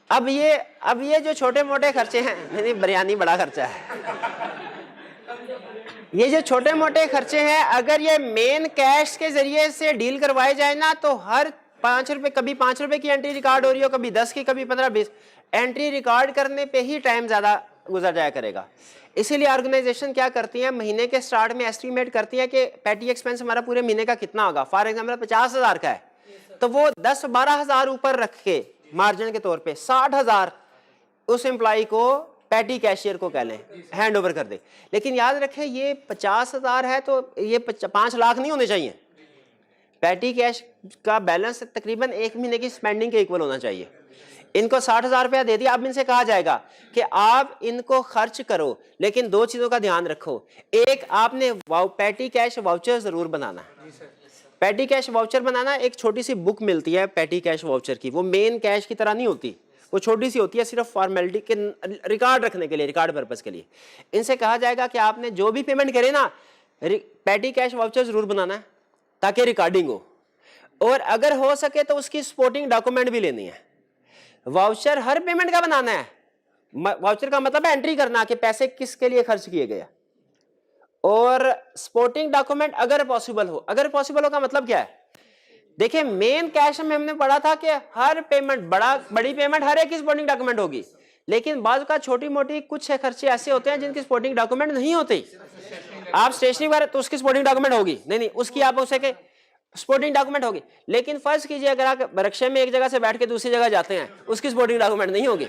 अब ये जो छोटे मोटे खर्चे हैं, नहीं, बिरयानी बड़ा खर्चा है। ये जो छोटे मोटे खर्चे हैं, अगर ये मेन कैश के जरिए से डील करवाए जाए ना, तो हर 5 रुपए, कभी 5 रुपए की एंट्री रिकॉर्ड हो रही हो, कभी 10 की, कभी 15-20, एंट्री रिकॉर्ड करने पे ही टाइम ज्यादा गुजर जाया करेगा। इसीलिए ऑर्गेनाइजेशन क्या करती है, महीने के स्टार्ट में एस्टिमेट करती है कि पैटी एक्सपेंस हमारा पूरे महीने का कितना होगा। फॉर एग्जाम्पल 50,000 का है, तो वो 10-12 हजार ऊपर रख के मार्जिन के तौर पे 60,000 उस एम्प्लॉय को, पैटी कैशियर को कह लें, हैंड ओवर कर दे। लेकिन याद रखें ये 50,000 है तो ये 5 लाख नहीं होने चाहिए। पैटी कैश का बैलेंस तकरीबन 1 महीने की स्पेंडिंग के इक्वल होना चाहिए। इनको 60,000 रुपया दे दिया, अब इनसे कहा जाएगा कि आप इनको खर्च करो, लेकिन 2 चीजों का ध्यान रखो। एक, आपने पैटी कैश वाउचर जरूर बनाना है। पैटी कैश वाउचर बनाना, एक छोटी सी बुक मिलती है पैटी कैश वाउचर की, वो मेन कैश की तरह नहीं होती, वो छोटी सी होती है, सिर्फ फॉर्मेलिटी के रिकॉर्ड रखने के लिए, रिकॉर्ड पर्पस के लिए। इनसे कहा जाएगा कि आपने जो भी पेमेंट करे ना, पैटी कैश वाउचर जरूर बनाना है ताकि रिकॉर्डिंग हो, और अगर हो सके तो उसकी सपोर्टिंग डॉक्यूमेंट भी लेनी है। वाउचर हर पेमेंट का बनाना है। वाउचर का मतलब है एंट्री करना कि पैसे किसके लिए खर्च किए गए, और सपोर्टिंग डॉक्यूमेंट अगर पॉसिबल हो। अगर पॉसिबल हो का मतलब क्या है? देखिए, मेन कैश में हमने पढ़ा था कि हर पेमेंट, बड़ी पेमेंट हर एक की सपोर्टिंग डॉक्यूमेंट होगी, लेकिन बाज़ का छोटी मोटी कुछ खर्चे ऐसे होते हैं जिनकी सपोर्टिंग डॉक्यूमेंट नहीं होती। आप स्टेशनरी वगैरह तो उसकी सपोर्टिंग डॉक्यूमेंट होगी, नहीं उसकी आप उसे के सपोर्टिंग डॉक्यूमेंट होगी, लेकिन फर्ज कीजिए अगर आप रिक्शे में एक जगह से बैठ के दूसरी जगह जाते हैं, उसकी सपोर्टिंग डॉक्यूमेंट नहीं होगी।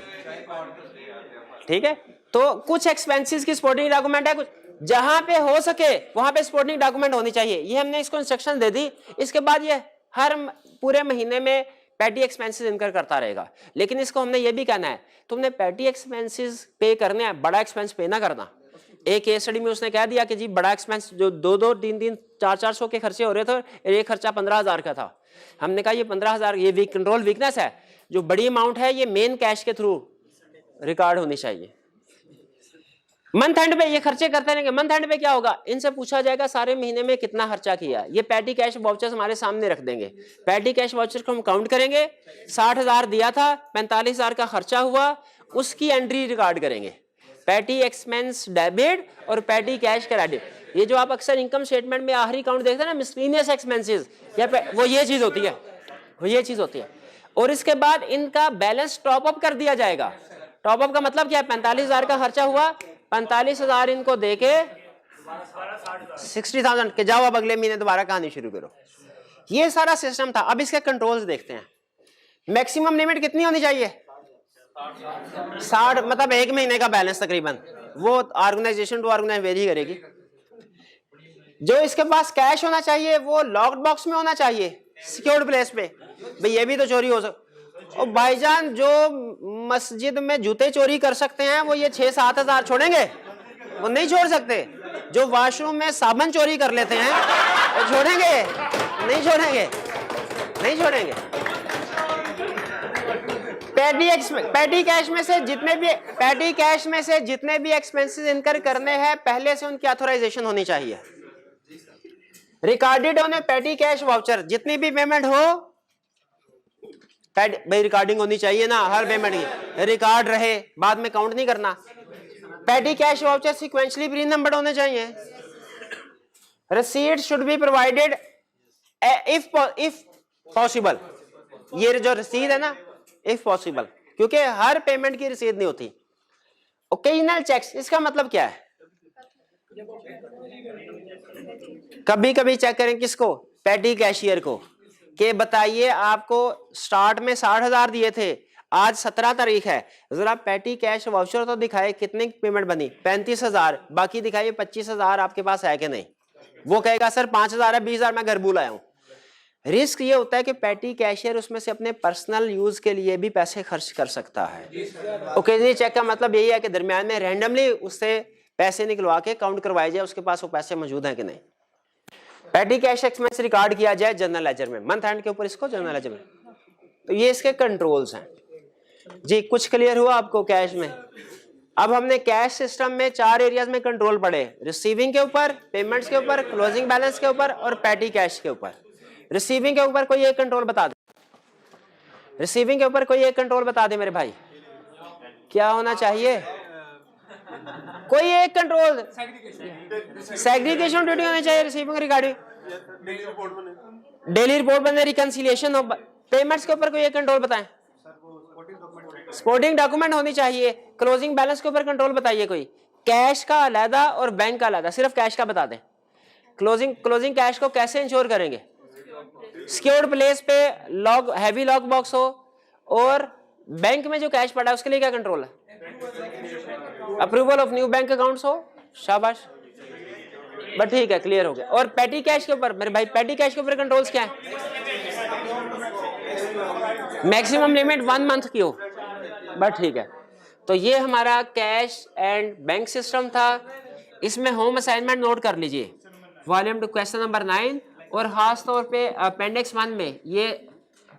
ठीक है, तो कुछ एक्सपेंसेस की सपोर्टिंग डॉक्यूमेंट है, कुछ जहां पे हो सके वहां पे सपोर्टिंग डॉक्यूमेंट होनी चाहिए। ये हमने इसको इंस्ट्रक्शन दे दी। इसके बाद ये हर पूरे महीने में पैटी एक्सपेंसेस इनकर करता रहेगा, लेकिन इसको हमने ये भी कहना है तुमने पैटी एक्सपेंसेस पे करने हैं, बड़ा एक्सपेंस पे ना करना। एक केस स्टडी में उसने कह दिया कि जी बड़ा एक्सपेंस जो 2-2, 3-3, 400 के खर्चे हो रहे थे, एक खर्चा 15,000 का था। हमने कहा ये 15,000 ये कंट्रोल वीकनेस है, जो बड़ी अमाउंट है ये मेन कैश के थ्रू रिकॉर्ड होनी चाहिए। मंथ एंड पे ये खर्चे करते रहेंगे। मंथ एंड पे क्या होगा, इनसे पूछा जाएगा सारे महीने में कितना खर्चा किया। ये पैटी कैश वाउचर्स हमारे सामने रख देंगे। पैटी कैश वाउचर को हम काउंट करेंगे, 60,000 दिया था, 45,000 का खर्चा हुआ, उसकी एंट्री रिकॉर्ड करेंगे। पैटी एक्सपेंस डेबिट और पैटी कैश क्रेडिट। ये जो आप अक्सर इनकम स्टेटमेंट में आखिरी काउंट देखते हैं ना, मिसलेनियस एक्सपेंसेस, वो ये चीज होती है, वो ये चीज होती है। और इसके बाद इनका बैलेंस टॉप अप कर दिया जाएगा। टॉप अप का मतलब क्या है? 45,000 का खर्चा हुआ, 45,000 इनको देके 60,000 के जाओ, अब अगले महीने दोबारा कहानी शुरू करो। ये सारा सिस्टम था। अब इसके कंट्रोल्स देखते हैं। मैक्सिमम लिमिट कितनी होनी चाहिए? 60, मतलब 1 महीने का बैलेंस तकरीबन। वो ऑर्गेनाइजेशन टू ऑर्गेनाइजेशन वेरी करेगी। जो इसके पास कैश होना चाहिए वो लॉक्ड बॉक्स में होना चाहिए, सिक्योर्ड प्लेस पे। भाई ये भी तो चोरी हो सकता। और भाईजान जो मस्जिद में जूते चोरी कर सकते हैं वो ये 6-7 हजार छोड़ेंगे? वो नहीं छोड़ सकते। जो वॉशरूम में साबुन चोरी कर लेते हैं वो छोड़ेंगे? नहीं छोड़ेंगे, नहीं छोड़ेंगे। पैटी कैश में से जितने भी एक्सपेंसेस इनकर करने हैं पहले से उनकी ऑथराइजेशन होनी चाहिए। Recorded on A petty cash voucher, जितनी भी पेमेंट हो भाई रिकॉर्डिंग होनी चाहिए ना, हर पेमेंट की रिकॉर्ड रहे, बाद में काउंट नहीं करना। Petty cash voucher sequentially pre numbered होने चाहिए। Receipt should be provided if possible, ये जो रसीद है ना इफ पॉसिबल, क्योंकि हर पेमेंट की रसीद नहीं होती। ओकेजनल चेक्स, इसका मतलब क्या है? कभी कभी चेक करें किसको? पैटी कैशियर को, कि बताइए आपको स्टार्ट में 60,000 दिए थे, आज 17 तारीख है, जरा पैटी कैश वाउचर तो दिखाए कितनी पेमेंट बनी, 35,000, बाकी दिखाइए 25,000 आपके पास है कि नहीं। वो कहेगा सर 5,000 है, 20,000 मैं घर भूल आया हूं। रिस्क ये होता है कि पैटी कैशियर उसमें से अपने पर्सनल यूज के लिए भी पैसे खर्च कर सकता है। ओकेजनली चेक का मतलब यही है कि दरमियान में रैंडमली उससे पैसे निकलवा के काउंट करवाए जाए उसके पास वो पैसे मौजूद हैं कि नहीं। पैटी कैश एक्सपेंस रिकॉर्ड किया जाए जनरल लेजर में, मंथ एंड के ऊपर इसको जनरल लेजर में। तो ये इसके कंट्रोल्स हैं जी। कुछ क्लियर हुआ आपको कैश में? अब हमने कैश सिस्टम में 4 एरियाज में कंट्रोल पढ़े, रिसीविंग के ऊपर, पेमेंट्स के ऊपर, क्लोजिंग बैलेंस के ऊपर और पैटी कैश के ऊपर। रिसीविंग के ऊपर कोई एक कंट्रोल बता दे, रिसीविंग के ऊपर कोई एक कंट्रोल बता दे मेरे भाई, क्या होना चाहिए? कोई एक कंट्रोल, सेग्रीगेशन ड्यूटी होनी चाहिए रिसीविंग रिगार्डिंग, डेली रिपोर्ट बने, रिकंसिलिएशन हो। पेमेंट्स के ऊपर कोई एक कंट्रोल बताएं, सपोर्टिंग डॉक्यूमेंट होनी चाहिए। क्लोजिंग बैलेंस के ऊपर कंट्रोल बताइए कोई, कैश का अलग और बैंक का अलग, सिर्फ कैश का बता दें। क्लोजिंग कैश को कैसे इंश्योर करेंगे? सिक्योर्ड प्लेस पे लॉक, हैवी लॉक बॉक्स हो, और बैंक में जो कैश पड़ा है उसके लिए क्या कंट्रोल है? Approval of new bank accounts हो। शाबाश, बट ठीक है, क्लियर हो गया। और पैटी कैश के ऊपर मेरे भाई, पैटी कैश के ऊपर कंट्रोल्स क्या है? मैक्सिमम लिमिट 1 मंथ की हो, बट ठीक है। तो ये हमारा कैश एंड बैंक सिस्टम था। इसमें होम असाइनमेंट नोट कर लीजिए, वॉल्यूम 2 क्वेश्चन नंबर 9, और खास तौर पे अपेंडिक्स 1 में ये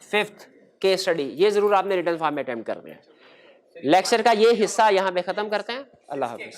5th केस स्टडी, ये जरूर आपने रिटन फॉर्म में अटेम्प्ट करना है। लेक्चर का ये हिस्सा यहाँ पे खत्म करते हैं। अल्लाह हाफिज।